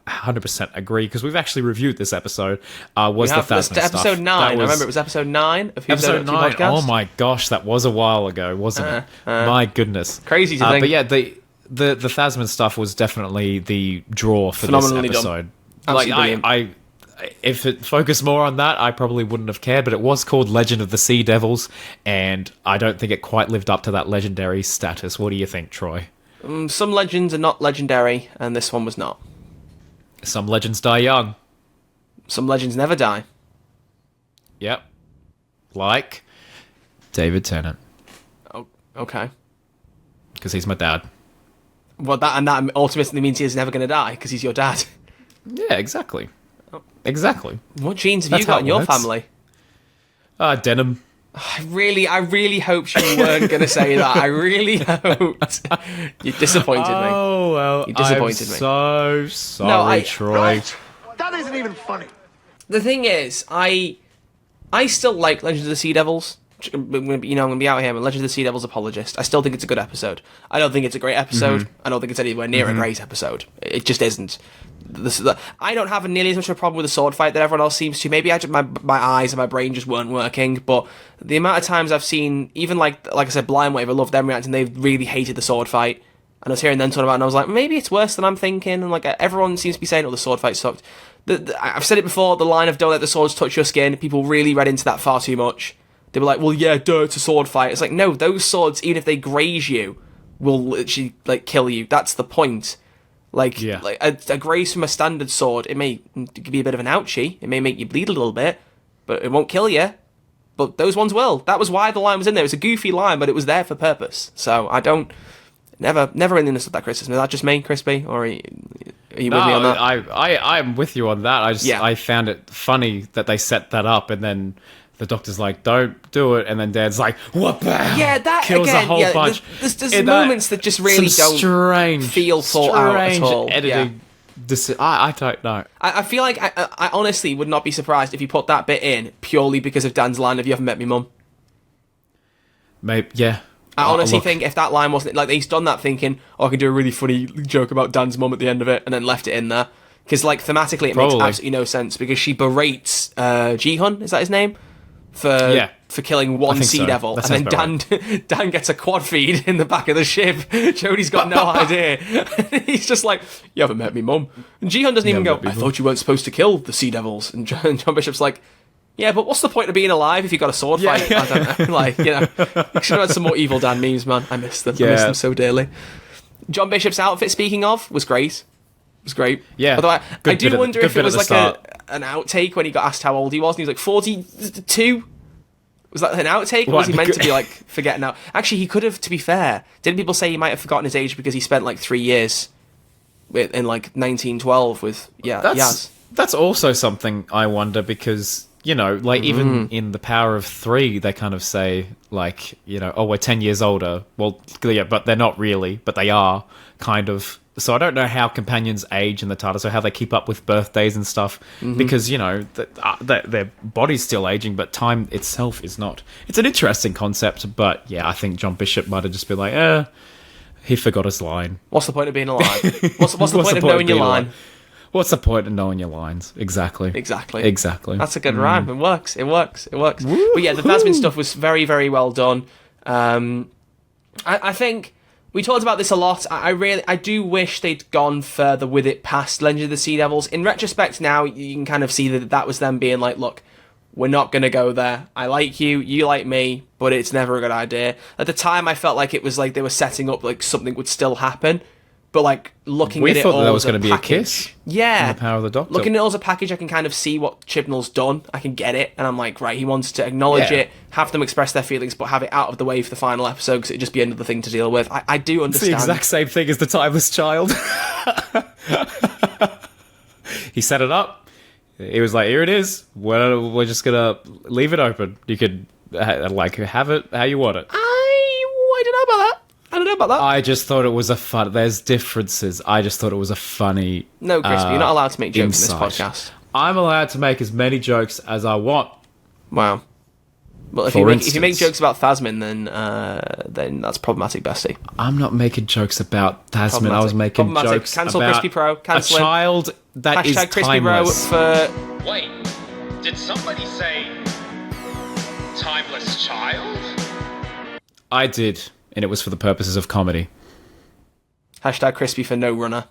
100% agree, because we've actually reviewed this episode, was the Phasma stuff. Episode 9. I remember it was episode 9 of Episode 9. Oh, my gosh, that was a while ago, wasn't it? My goodness. Crazy to think. But, yeah, the Phasma stuff was definitely the draw for this episode. Like, I if it focused more on that, I probably wouldn't have cared, but it was called Legend of the Sea Devils, and I don't think it quite lived up to that legendary status. What do you think, Troy? Some legends are not legendary, and this one was not. Some legends die young. Some legends never die. Yep. Like David Tennant. Oh, okay. Because he's my dad. Well, that ultimately means he's never going to die, because he's your dad. Yeah, exactly. Exactly. What genes have you got in your family? Denim. I really hoped you weren't going to say that. I really hoped. You disappointed me. Oh, well, you disappointed I'm me. So sorry, Troy. Right? That isn't even funny. The thing is, I still like Legends of the Sea Devils. I'm going to be out here. I'm a Legends of the Sea Devils apologist. I still think it's a good episode. I don't think it's a great episode. Mm-hmm. I don't think it's anywhere near a great episode. It just isn't. I don't have nearly as much of a problem with the sword fight that everyone else seems to. Maybe my eyes and my brain just weren't working, but the amount of times I've seen, even like I said, Blind Wave, I love them reacting, they really hated the sword fight, and I was hearing them talking about it, and I was like, maybe it's worse than I'm thinking, and like everyone seems to be saying, oh, the sword fight sucked. I've said it before, the line of don't let the swords touch your skin, people really read into that far too much. They were like, well, yeah, it's a sword fight. It's like, no, those swords, even if they graze you, will literally like kill you. That's the point. Like a graze from a standard sword, it may be a bit of an ouchie. It may make you bleed a little bit, but it won't kill you. But those ones will. That was why the line was in there. It's a goofy line, but it was there for purpose. So I don't... Never really understood that criticism. Is that just me, Crispy? Or are you with me on that? I'm with you on that. I found it funny that they set that up, and then the doctor's like, don't do it, and then Dad's like, what the hell? Yeah, that kills again, a whole bunch. There's moments that just really don't feel thought out at all. Editing. I don't know. I feel like I honestly would not be surprised if you put that bit in purely because of Dan's line of "You haven't met me, Mum." Maybe, yeah. I honestly think if that line wasn't... Like, he's done that thinking, I can do a really funny joke about Dan's mum at the end of it, and then left it in there. Because, like, thematically, it makes absolutely no sense, because she berates Ji-hun, is that his name? For killing one sea devil, and then Dan gets a quad feed in the back of the ship. Jodie's got no idea. He's just like, you haven't met me, Mum. And Ji-hun doesn't even go, I thought you weren't supposed to kill the sea devils. And John Bishop's like, yeah, but what's the point of being alive if you've got a sword fight? I don't know. Like, you know, you should have had some more Evil Dan memes, man. I miss them. I miss them so dearly. John Bishop's outfit, speaking of, was great. It was great. Yeah. Although I do wonder if it was like an outtake when he got asked how old he was, and he was like 42. Was that an outtake, or was he meant to be like forgetting out? Actually, he could have, to be fair. Didn't people say he might have forgotten his age because he spent like 3 years in like 1912 with Yaz? That's also something I wonder, because, you know, like even in The Power of Three, they kind of say like, you know, oh, we're 10 years older. Well, yeah, but they're not really, but they are kind of. So I don't know how companions age in the TARDIS, or how they keep up with birthdays and stuff, because, you know, their body's still aging, but time itself is not. It's an interesting concept, but yeah, I think John Bishop might have just been like, he forgot his line. What's the point of being alive? What's the point of knowing your line? What's the point of knowing your lines? Exactly. That's a good rhyme. It works. Woo-hoo. But yeah, the Phasmin stuff was very, very well done. I think we talked about this a lot. I do wish they'd gone further with it past Legend of the Sea Devils. In retrospect now, you can kind of see that was them being like, look, we're not going to go there. I like you, you like me, but it's never a good idea. At the time, I felt like it was like they were setting up like something would still happen. But like looking at it all, we thought that was going to be a kiss. kiss. Yeah, in the Power of the Doctor. Looking at it all as a package, I can kind of see what Chibnall's done. I can get it, and I'm like, right, he wants to acknowledge it, have them express their feelings, but have it out of the way for the final episode because it'd just be another thing to deal with. I do understand. It's the exact same thing as the Timeless Child. He set it up. He was like, here it is. We're just gonna leave it open. You could like have it how you want it. I don't know about that. I don't know about that. I just thought it was a fun. There's differences. I just thought it was a funny. No, Crispy, you're not allowed to make jokes insight. in this podcast. I'm allowed to make as many jokes as I want. Wow. Well, if you make jokes about Thasmin, then that's problematic, Bessie. I'm not making jokes about Tasman. I was making jokes Cancel about Crispy Pro. Cancel a child that is Hashtag Crispy timeless. Pro for... Wait, did somebody say timeless child? I did, and it was for the purposes of comedy. Hashtag Crispy for no runner.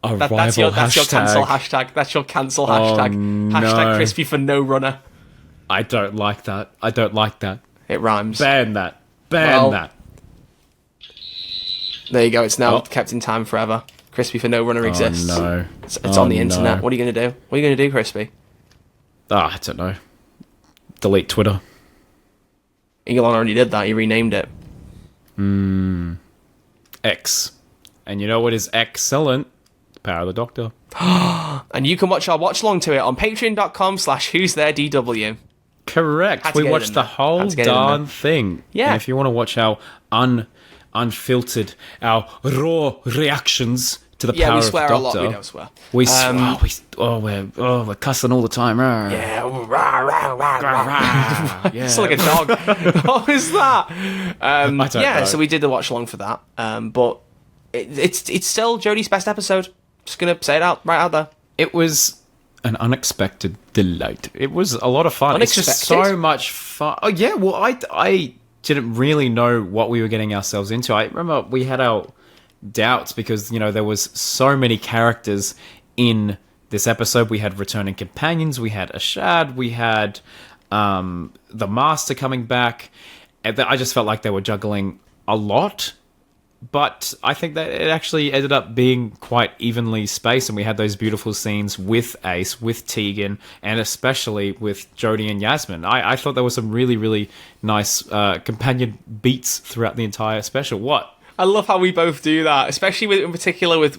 That's your cancel hashtag. That's your cancel hashtag. No. Hashtag Crispy for no runner. I don't like that. I don't like that. It rhymes. Ban that. Ban that. There you go. It's now kept in time forever. Crispy for no runner exists. Oh, no. It's on the internet. No. What are you going to do? What are you going to do, Crispy? I don't know. Delete Twitter. Elon already did that. He renamed it. X. And you know what is excellent? The Power of the Doctor. And you can watch our watch along to it on patreon.com/who'stheredw. Correct. We watched the whole darn thing. Yeah. And if you want to watch our unfiltered, our raw reactions to the Power of the Doctor. Yeah, we swear a lot. We don't swear. We're cussing all the time. Yeah. Yeah. It's like a dog. What is that? I don't know. So we did the watch along for that. But it's still Jodie's best episode. Just gonna say it right out there. It was an unexpected delight. It was a lot of fun. Unexpected? It's just so much fun. Oh yeah, well I didn't really know what we were getting ourselves into. I remember we had our doubts because there was so many characters in this episode. We had returning companions, we had Ashad, we had the Master coming back. And I just felt like they were juggling a lot. But I think that it actually ended up being quite evenly spaced, and we had those beautiful scenes with Ace, with Tegan, and especially with Jodie and Yasmin. I thought there were some really, really nice companion beats throughout the entire special. What? I love how we both do that, especially in particular with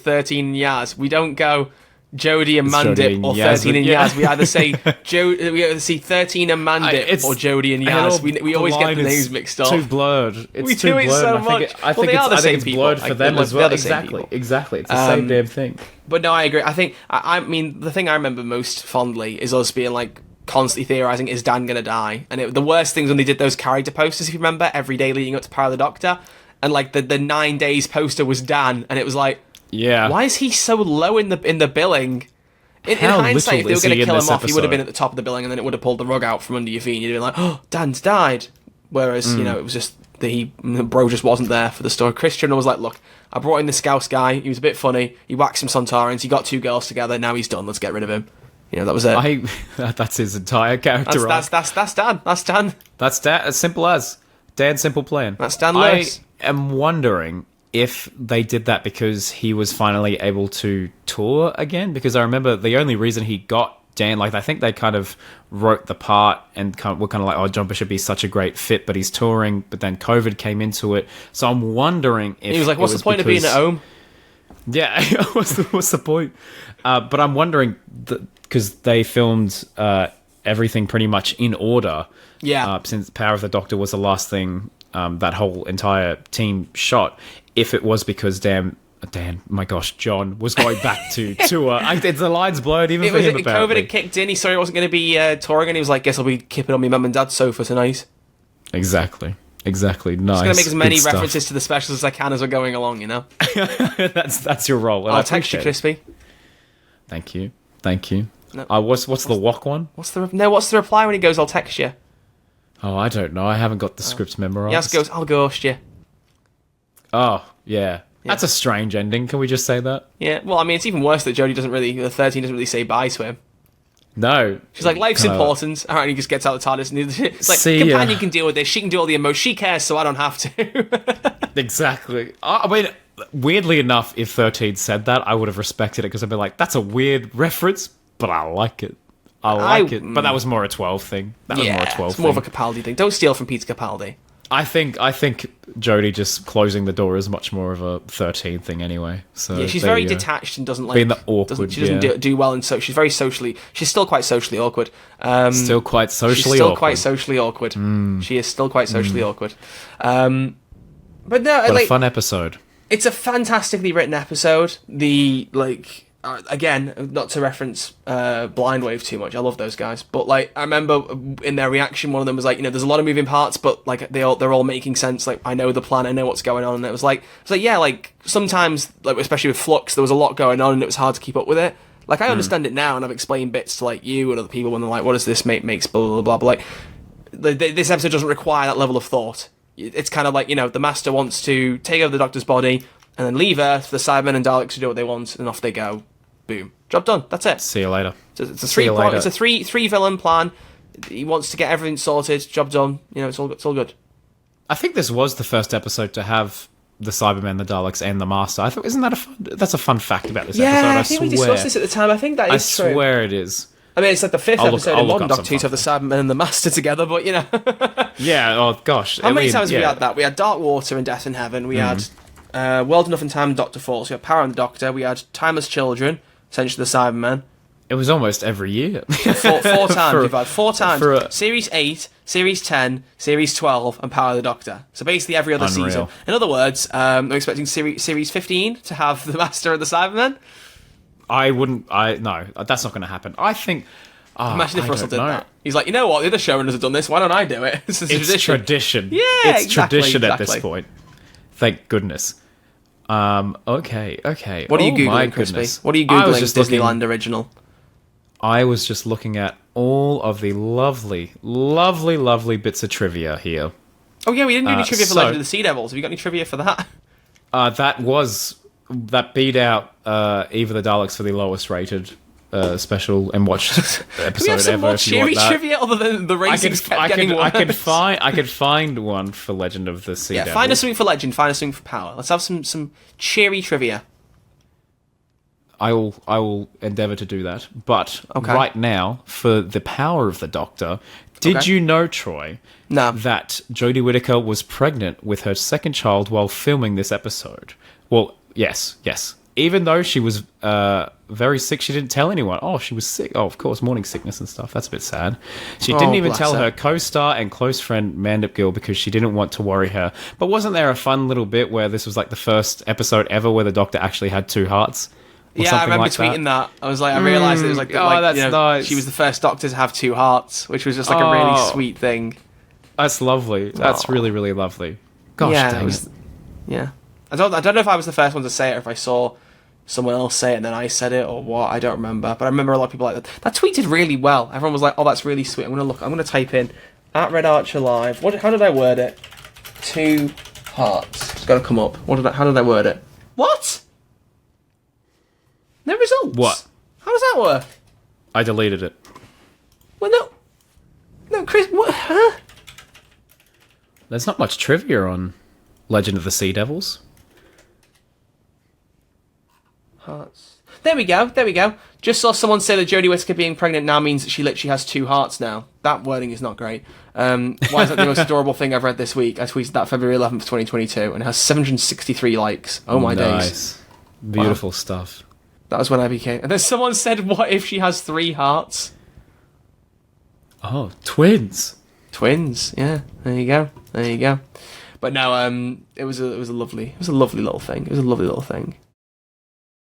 13 and Yaz. We don't go Jodie and Mandip or 13 and Yaz. We either say we either see 13 and Mandip or Jodie and Yaz. We always get the names mixed up. Too blurred. We do it so much. I think it's blurred for them as well. Exactly. It's the same damn thing. But no, I agree. I think I mean the thing I remember most fondly is us being like constantly theorizing, is Dan gonna die? And the worst things when they did those character posters, if you remember, every day leading up to Power of the Doctor, and like the 9 days poster was Dan, and it was like, yeah, why is he so low in the billing? In hindsight, if they were going to kill him off, he would have been at the top of the billing, and then it would have pulled the rug out from under your feet, and you'd been like, oh, Dan's died. Whereas, it was just bro just wasn't there for the story. Christian was like, look, I brought in the Scouse guy, he was a bit funny, he whacked some Sontarans, he got 2 girls together, now he's done, let's get rid of him. That was it. That's his entire character. That's Dan. That's Dan. That's Dan. As simple as Dan's simple plan. That's Dan Lewis. I am wondering if they did that because he was finally able to tour again. Because I remember the only reason he got Dan, like I think they kind of wrote the part and were kind of like, oh, John Bishop be such a great fit, but he's touring. But then COVID came into it, so I'm wondering if he was like, what's the point of being at home? Yeah, what's the point? But I'm wondering because they filmed everything pretty much in order. Yeah. Since Power of the Doctor was the last thing that whole entire team shot. If it was because Dan, my gosh, John was going back to tour. The line's blurred even for him. COVID had kicked in. He saw he wasn't going to be touring, and he was like, "Guess I'll be keeping on my mum and dad's sofa tonight." Exactly. Nice. Just going to make as many references to the specials as I can as we're going along. That's your role. I'll text you, Crispy. Thank you. No. What's the walk one? What's the reply when he goes, "I'll text you"? Oh, I don't know. I haven't got the script memorized. Yas goes, "I'll ghost you." Oh, yeah. That's a strange ending. Can we just say that? Yeah. Well, I mean, it's even worse that Jodie the 13 doesn't really say bye to him. No. She's like, life's Kinda- important. All right, and he just gets out the TARDIS. And it's like, See, companion can deal with this. She can do all the emotion. She cares, so I don't have to. Exactly. I mean, weirdly enough, if 13 said that, I would have respected it because I'd be like, that's a weird reference, but I like it. I like it. But that was more a 12 thing. That was more a 12 it's more thing. of a Capaldi thing. Don't steal from Peter Capaldi. I think Jodie just closing the door is much more of a 13 thing anyway. So Yeah, she's there very you go. detached and doesn't like Being the awkward, she doesn't yeah. do well, and so she's very socially. She's still quite socially awkward. Still quite socially She's still awkward. quite socially awkward. She is still quite socially awkward. But no, But like, a fun episode. it's a fantastically written episode. The again, not to reference Blind Wave too much. I love those guys, but like I remember in their reaction, one of them was like, there's a lot of moving parts, but like they're all making sense. Like I know the plan, I know what's going on, and it was like yeah, like sometimes like especially with Flux, there was a lot going on, and it was hard to keep up with it. Like I understand it now, and I've explained bits to like you and other people when they're like, what does this makes blah blah blah. But like this episode doesn't require that level of thought. It's kind of like the Master wants to take over the Doctor's body and then leave Earth for the Cybermen and Daleks to do what they want, and off they go. Boom. Job done. That's it. See you later. It's a See you later. three villain plan. He wants to get everything sorted. Job done. It's all good. I think this was the first episode to have the Cybermen, the Daleks, and the Master. I thought, isn't that that's a fun fact about this episode? I think we discussed this at the time. I think that is true. I swear it is. I mean, it's like the fifth episode in Modern look up Doctor to have the Cybermen and the Master together, but Yeah. Oh gosh. How many times have we had that? We had Dark Water and Death in Heaven. We had World Enough in Time, Doctor Falls. We had Power and the Doctor. We had Timeless Children, essentially the Cybermen. It was almost every year. Four times. We've had 4 times. a- Series 8, Series 10, Series 12, and Power of the Doctor. So basically every other Unreal. season. In other words, I'm expecting Series 15 to have the Master and the Cybermen. No, that's not going to happen. I think. Imagine if I Russell don't did know. that. He's like, you know what? The other showrunners have done this. Why don't I do it? This is It's tradition. Yeah, it's exactly, tradition at this exactly. point. Thank goodness. Okay. What are you Oh, my Googling, Crispy? goodness. What are you I was Googling just Disneyland original? I was just looking at all of the lovely, lovely, lovely bits of trivia here. Oh yeah, we didn't do any trivia for so- Legend of the Sea Devils. Have you got any trivia for that? That beat out Eve of the Daleks for the lowest rated special and watched episode Can we have some ever. more If you want cheery that. trivia other than the ratings kept getting worse? I could find one for Legend of the Sea Devils. Find us something for Legend. Find us something for Power. Let's have some cheery trivia. I will endeavour to do that. But Okay. right now, for the Power of the Doctor, did Okay. you know, Troy, No. that Jodie Whittaker was pregnant with her second child while filming this episode? Well, yes. Even though she was very sick, she didn't tell anyone. Oh, she was sick. Oh, of course, morning sickness and stuff. That's a bit sad. She didn't even bless tell her. her co-star and close friend Mandip Gill because she didn't want to worry her. But wasn't there a fun little bit where this was like the first episode ever where the Doctor actually had 2 hearts? Or Yeah, I something remember like tweeting that. I was like, I realised it was like, that's nice. she was the first Doctor to have 2 hearts, which was just like a really sweet thing. That's lovely. That's really, really lovely. Gosh, yeah, dang it was. it. Yeah, I don't know if I was the first one to say it, or if I saw someone else say it and then I said it, or what. I don't remember, but I remember a lot of people like that. That tweet did really well. Everyone was like, "Oh, that's really sweet." I'm gonna type in at Red Archer Live. How did I word it? 2 hearts. It's got to come up. How did I word it? What? No results. What? How does that work? I deleted it. Well, no, Chris. What? Huh? There's not much trivia on Legend of the Sea Devils. Hearts. There we go. Just saw someone say that Jodie Whittaker being pregnant now means that she literally has 2 hearts now. That wording is not great. Why is that the most adorable thing I've read this week? I tweeted that February 11th, 2022, and it has 763 likes. Oh my days. Beautiful stuff. That was when I became... And then someone said, what if she has 3 hearts? Oh, twins. Twins, yeah. There you go. But no, it was a lovely little thing.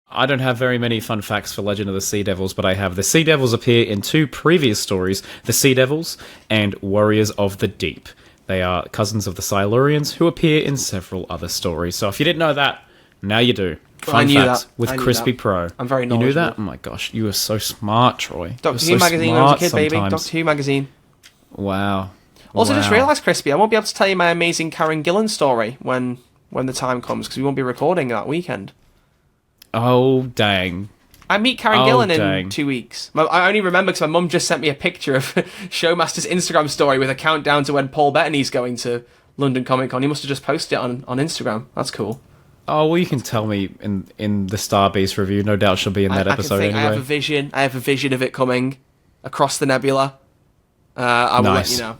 I don't have very many fun facts for Legend of the Sea Devils, but I have the Sea Devils appear in 2 previous stories, the Sea Devils and Warriors of the Deep. They are cousins of the Silurians who appear in several other stories. So if you didn't know that, now you do. Fun I knew facts that. with I knew Crispy that. Pro. I'm very You knew knowledgeable. that? Oh my gosh, you are so smart, Troy. Doctor You're Who so magazine when I was a smart kid, baby. sometimes. Doctor Who magazine. Wow. Also, Wow. just realised, Crispy, I won't be able to tell you my amazing Karen Gillan story when the time comes, because we won't be recording that weekend. Oh, dang. I meet Karen Oh, Gillan in dang. 2 weeks. I only remember because my mum just sent me a picture of Showmaster's Instagram story with a countdown to when Paul Bettany's going to London Comic Con. He must have just posted it on Instagram. That's cool. Oh, well, you can tell me in the Starbeast review. No doubt she'll be in that episode anyway. I have a vision of it coming across the nebula. I will let you know.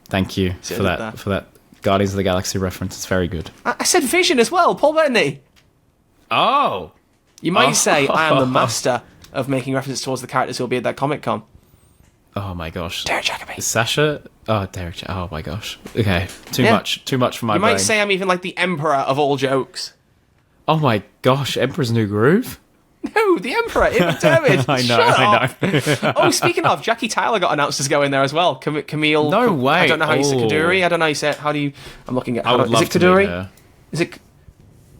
Thank you for that Guardians of the Galaxy reference. It's very good. I said vision as well, Paul Bettany. Oh! You might say I am the master of making references towards the characters who will be at that Comic Con. Oh my gosh. Derek Jacobi. Sasha? Oh, oh my gosh. Okay, too much for my brain. You might say I'm even like the emperor of all jokes. Oh my gosh, Emperor's New Groove? No, the emperor, Ian McDermott. I know. Oh, speaking of, Jackie Tyler got announced as going there as well. Camille. No way. I don't know how you say Kaduri. I don't know how you say it. How do you? I'm looking at. I would love is it to meet Kaduri? her. Is it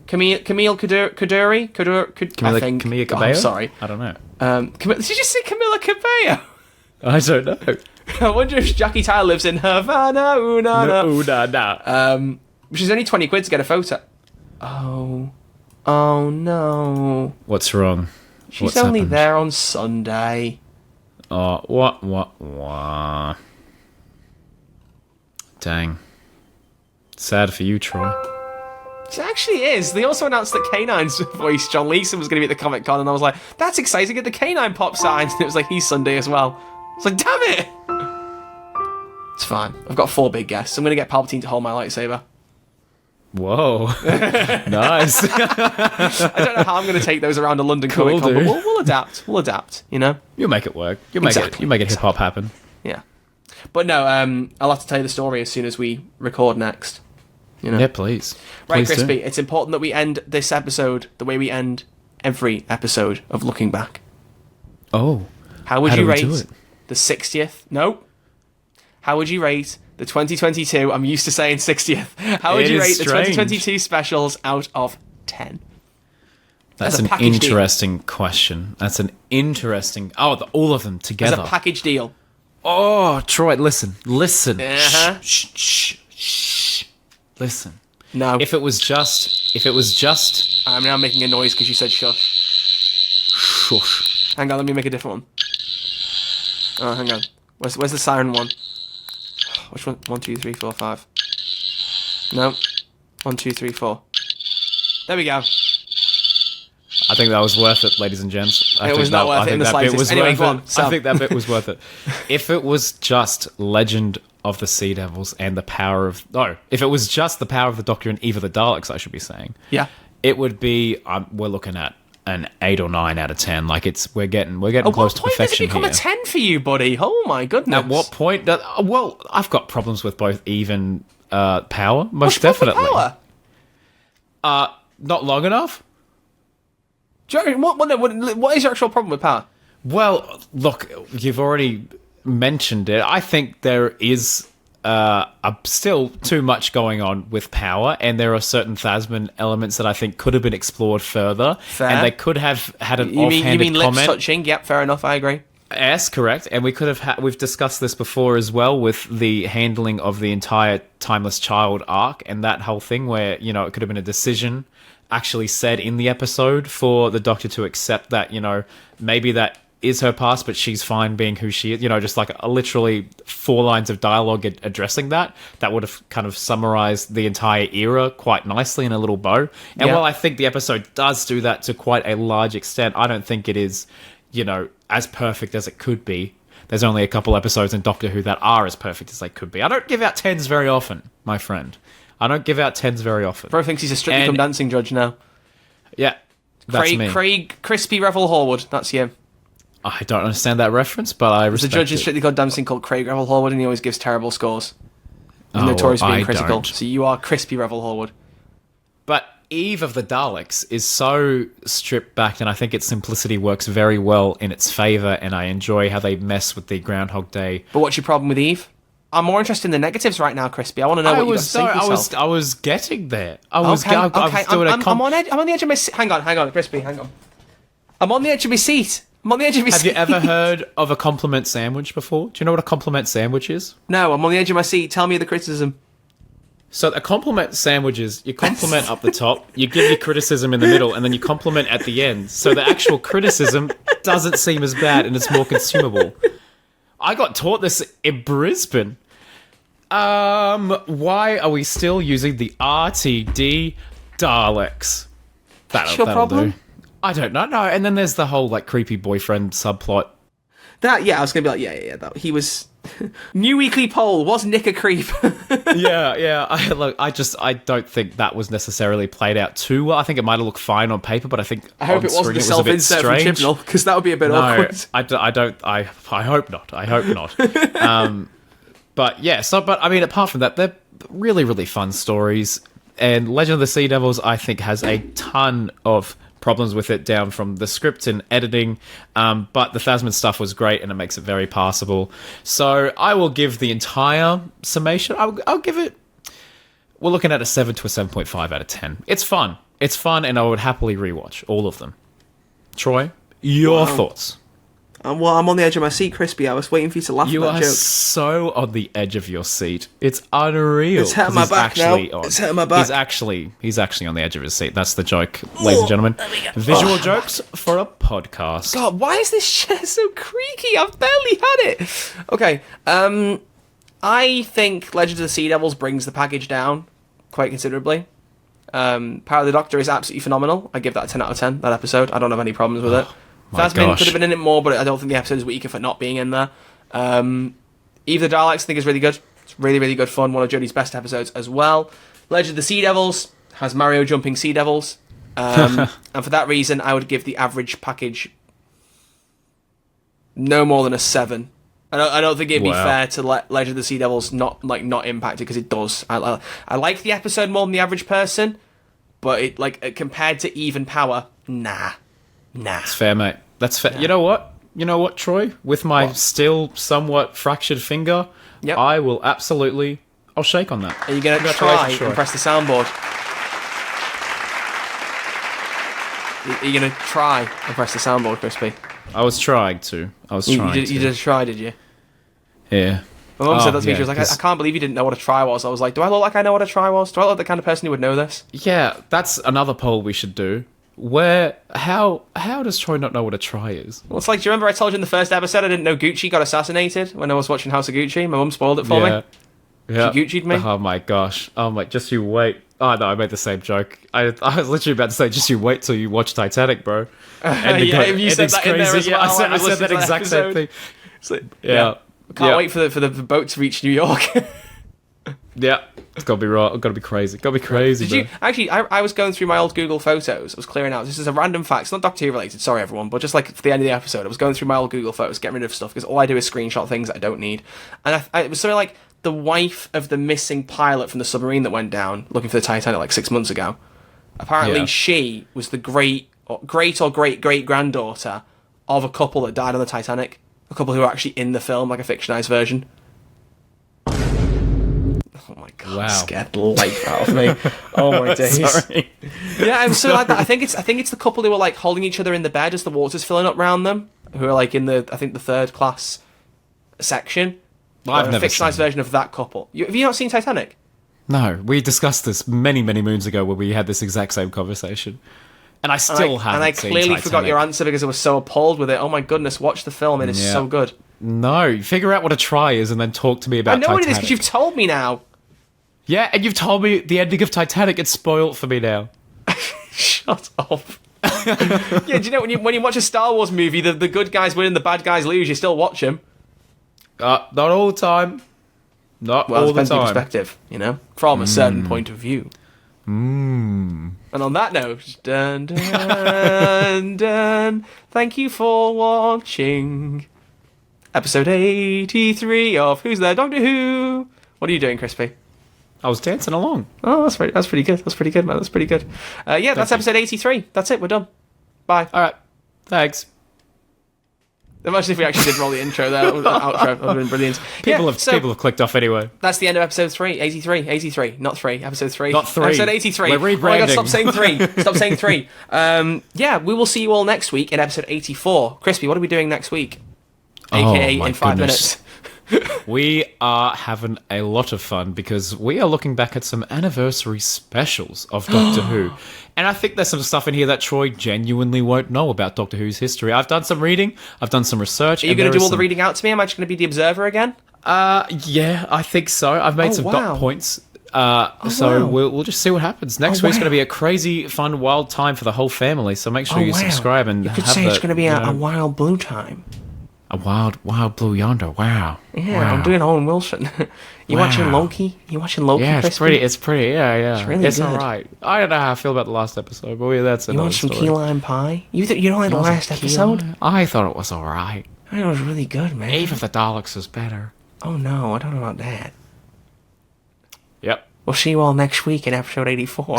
Camille Kaduri? I think. Camilla Oh, Cabello? I'm sorry. I don't know. Did you just say Camilla Cabello? I don't know. I wonder if Jackie Tyler lives in Havana. Which is only 20 quid to get a photo. Oh no. What's wrong? She's only there on Sunday. Oh, what? Dang. Sad for you, Troy. It actually is. They also announced that K9's voice, John Leeson, was going to be at the Comic Con, and I was like, that's exciting, get the K9 pop signs. And it was like, he's Sunday as well. It's like, damn it! It's fine. I've got 4 big guests. I'm going to get Palpatine to hold my lightsaber. Whoa. Nice. I don't know how I'm going to take those around a London Comic Con, but we'll adapt. We'll adapt, you know? You'll make it work. You make it hip-hop happen. Yeah. But no, I'll have to tell you the story as soon as we record next. You know? Yeah, please. Right, Please Crispy, do. it's important that we end this episode the way we end every episode of Looking Back. Oh. How would How you do we rate do it? the 60th? No. How would you rate the 2022? I'm used to saying 60th. How would It you is rate the strange. 2022 specials out of 10? That's As a an package deal. interesting question. That's an interesting... Oh, all of them As together. a package deal. Oh, Troy, listen. Uh-huh. Shh. Listen. No. If it was just... I'm now making a noise because you said shush. Shush. Hang on, let me make a different one. Oh, hang on. Where's the siren one? Which one? 1, 2, 3, 4, 5. No. 1, 2, 3, 4. There we go. I think that was worth it, ladies and gents. It was not worth it in the slightest. Anyway, go on. I think that bit was worth it. If it was just Legend of the Sea Devils and the power of... No, if it was just the power of the Doctor and Eve of the Daleks, I should be saying. Yeah. It would be... we're looking at an 8 or 9 out of 10. Like, we're getting close to perfection At what point does it become here. a 10 for you, buddy? Oh, my goodness. At what point... well, I've got problems with both Eve and Power, most What's wrong with definitely. Power? Not long enough? What is your actual problem with Power? Well, look, you've already mentioned it. I think there is still too much going on with Power, and there are certain Phasmin elements that I think could have been explored further. Fair. And they could have had an You offhanded mean lips comment. touching? Yep, fair enough, I agree. Yes, correct. And we could have we've discussed this before as well with the handling of the entire Timeless Child arc and that whole thing where, it could have been a decision actually said in the episode for the Doctor to accept that, maybe that is her past, but she's fine being who she is. Just like literally 4 lines of dialogue addressing that would have kind of summarized the entire era quite nicely in a little bow. And while I think the episode does do that to quite a large extent, I don't think it is, as perfect as it could be. There's only a couple episodes in Doctor Who that are as perfect as they could be. I don't give out 10s very often, my friend. I don't give out 10s very often. Bro thinks he's a Strictly Come Dancing judge now. Yeah, that's me. Craig Crispy Revel Horwood, that's you. I don't understand that reference, but I There's a respect judge in it. Strictly Come Dancing called Craig Revel Horwood, and he always gives terrible scores. He's Oh, notorious for well, being I critical. don't. So you are Crispy Revel Horwood. But Eve of the Daleks is so stripped back, and I think its simplicity works very well in its favour, and I enjoy how they mess with the Groundhog Day. But what's your problem with Eve? I'm more interested in the negatives right now, Crispy. I want to know what you got to say for yourself. I was getting there. I was Okay, I'm on the edge of my seat. Hang on, Crispy, hang on. I'm on the edge of my seat. Have you ever heard of a compliment sandwich before? Do you know what a compliment sandwich is? No, I'm on the edge of my seat. Tell me the criticism. So a compliment sandwich is you compliment up the top, you give your criticism in the middle, and then you compliment at the end. So the actual criticism doesn't seem as bad and it's more consumable. I got taught this in Brisbane. Why are we still using the RTD Daleks? That's your problem? Do. I don't know. No, and then there's the whole like creepy boyfriend subplot. I was gonna be like, yeah. That he was. New weekly poll: was Nick a creep? yeah. I don't think that was necessarily played out too well. I think it might have looked fine on paper, but I hope it wasn't the self-insert from Chibnall, because that would be a bit awkward. I hope not. I hope not. But yeah. But I mean, apart from that, they're really, really fun stories. And Legend of the Sea Devils, I think, has a ton of problems with it, down from the script and editing, but the Phasmid stuff was great and it makes it very passable. So I will give the entire summation, I'll give it, we're looking at a 7 to a 7.5 out of 10. It's fun, and I would happily rewatch all of them. Troy, your thoughts? Well, I'm on the edge of my seat, Crispy. I was waiting for you to laugh at that joke. You are so on the edge of your seat. It's unreal. It's hurting my back now. It's hurting my back. He's actually on the edge of his seat. That's the joke, ladies and gentlemen. Visual jokes for a podcast. God, why is this chair so creaky? I've barely had it. Okay, I think Legend of the Sea Devils brings the package down quite considerably. Power of the Doctor is absolutely phenomenal. I give that a 10 out of 10, that episode. I don't have any problems with it. Phasmin could have been in it more, but I don't think the episode is weaker for not being in there. Eve the Daleks I think is really good. It's really, really good fun. One of Jodie's best episodes as well. Legend of the Sea Devils has Mario jumping sea devils. And for that reason, I would give the average package no more than a 7. I don't think it'd be fair to let Legend of the Sea Devils not impact it, because it does. I like the episode more than the average person, but it compared to Even Power, nah. That's fair, mate. That's fair. Nah. You know what, Troy? With my still somewhat fractured finger, I will absolutely... I'll shake on that. Are you going to try and press the soundboard? Are you going to try and press the soundboard, Crispy? I was trying to. You just tried, did you? Yeah. My mum said that to me. She was like, I can't believe you didn't know what a try was. I was like, do I look like I know what a try was? Do I look like the kind of person who would know this? Yeah, that's another poll we should do. How does Troy not know what a try is? Well, it's like, do you remember I told you in the first episode I didn't know Gucci got assassinated when I was watching House of Gucci? My mum spoiled it for me. Yeah. She Gucci'd me. Oh my gosh. Oh my, just you wait. Oh no, I made the same joke. I was literally about to say, just you wait till you watch Titanic, bro. If you said that in there as well. I said that exact same thing. So, can't wait for the boat to reach New York. Yeah, it's gotta be right. It's gotta be crazy. Gotta be crazy. Did you actually? I was going through my old Google Photos. I was clearing out. This is a random fact. It's not Doctor Who related. Sorry, everyone. But just like for the end of the episode, I was going through my old Google Photos, getting rid of stuff because all I do is screenshot things that I don't need. And it was something like the wife of the missing pilot from the submarine that went down, looking for the Titanic like 6 months ago. Apparently, she was the great or great granddaughter of a couple that died on the Titanic. A couple who were actually in the film, like a fictionalized version. Oh my god! Wow. Scared the life out of me. Oh my days! Sorry. Yeah, I'm so like that. I think it's the couple who were like holding each other in the bed as the water's filling up round them, who are like in the third class section. I've never fictionalized version of that couple. Have you not seen Titanic? No, we discussed this many moons ago where we had this exact same conversation, and I still haven't. And I clearly forgot your answer because I was so appalled with it. Oh my goodness! Watch the film; it is so good. No, figure out what a try is and then talk to me about Titanic. I know what it is because you've told me now. Yeah, and you've told me the ending of Titanic. It's spoiled for me now. Shut up. Yeah, do you know when you watch a Star Wars movie, the good guys win and the bad guys lose, you still watch them? Not all the time. Not all the time. Depends on perspective, from a certain point of view. And on that note, dun dun dun. Thank you for watching episode 83 of Who's There, Doctor Who. What are you doing, Crispy? I was dancing along. Oh, that's pretty good. That's pretty good, man. That's pretty good. That's episode 83. That's it. We're done. Bye. All right. Thanks. Imagine if we actually did roll the intro there. Outro. That would have been brilliant. People have clicked off anyway. That's the end of episode 3. 83. Not 3. Episode 3. Not 3. Episode 83. We're rebranding. Oh my God, stop saying 3. Stop saying 3. We will see you all next week in episode 84. Crispy, what are we doing next week? AKA in 5 minutes. We are having a lot of fun because we are looking back at some anniversary specials of Doctor Who. And I think there's some stuff in here that Troy genuinely won't know about Doctor Who's history. I've done some reading, I've done some research. Are you going to do all the reading out to me? Am I just going to be the observer again? Yeah, I think so. I've made some dot points. So we'll just see what happens. Next week's going to be a crazy, fun, wild time for the whole family. So make sure you subscribe and you could say it's going to be a wild blue time. A wild blue yonder. Wow. Yeah, wow. I'm doing Owen Wilson. You watching Loki? You watching Loki? Yeah, it's pretty. It's pretty. Yeah. It's really good. All right. I don't know how I feel about the last episode, but that's another You want some story. key lime pie? You don't like the last episode? I thought it was all right. I thought it was really good, man. Eve of the Daleks is better. Oh no, I don't know about that. Yep. We'll see you all next week in episode 84.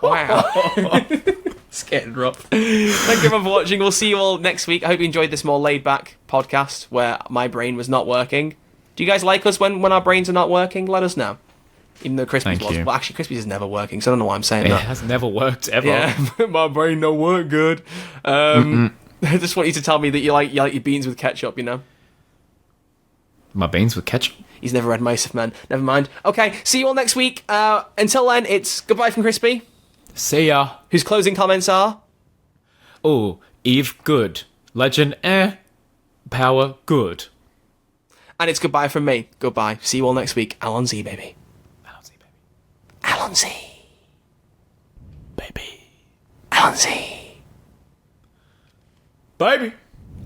Wow. It's getting rough. Thank you everyone for watching. We'll see you all next week. I hope you enjoyed this more laid-back podcast where my brain was not working. Do you guys like us when our brains are not working? Let us know. Even though Crispy's was. Well, actually, Crispy's is never working, so I don't know why I'm saying that. It has never worked, ever. Yeah, my brain don't work good. I just want you to tell me that you like your beans with ketchup, you know? My beans with ketchup? He's never read Mice of Men. Never mind. Okay, see you all next week. Until then, it's goodbye from Crispy. See ya. Whose closing comments are... Oh, Eve, good. Legend, Power, good. And it's goodbye from me. Goodbye. See you all next week. Alan Z, baby. Alan Z, baby. Alan Z. Baby. Alan Z. Baby.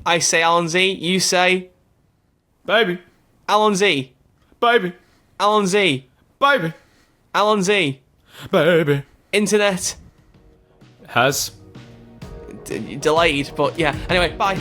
I say Alan Z. You say... Baby. Alan Z. Baby. Alan Z. Baby. Alan Z. Baby. Internet. Has. Delayed, but yeah. Anyway, bye.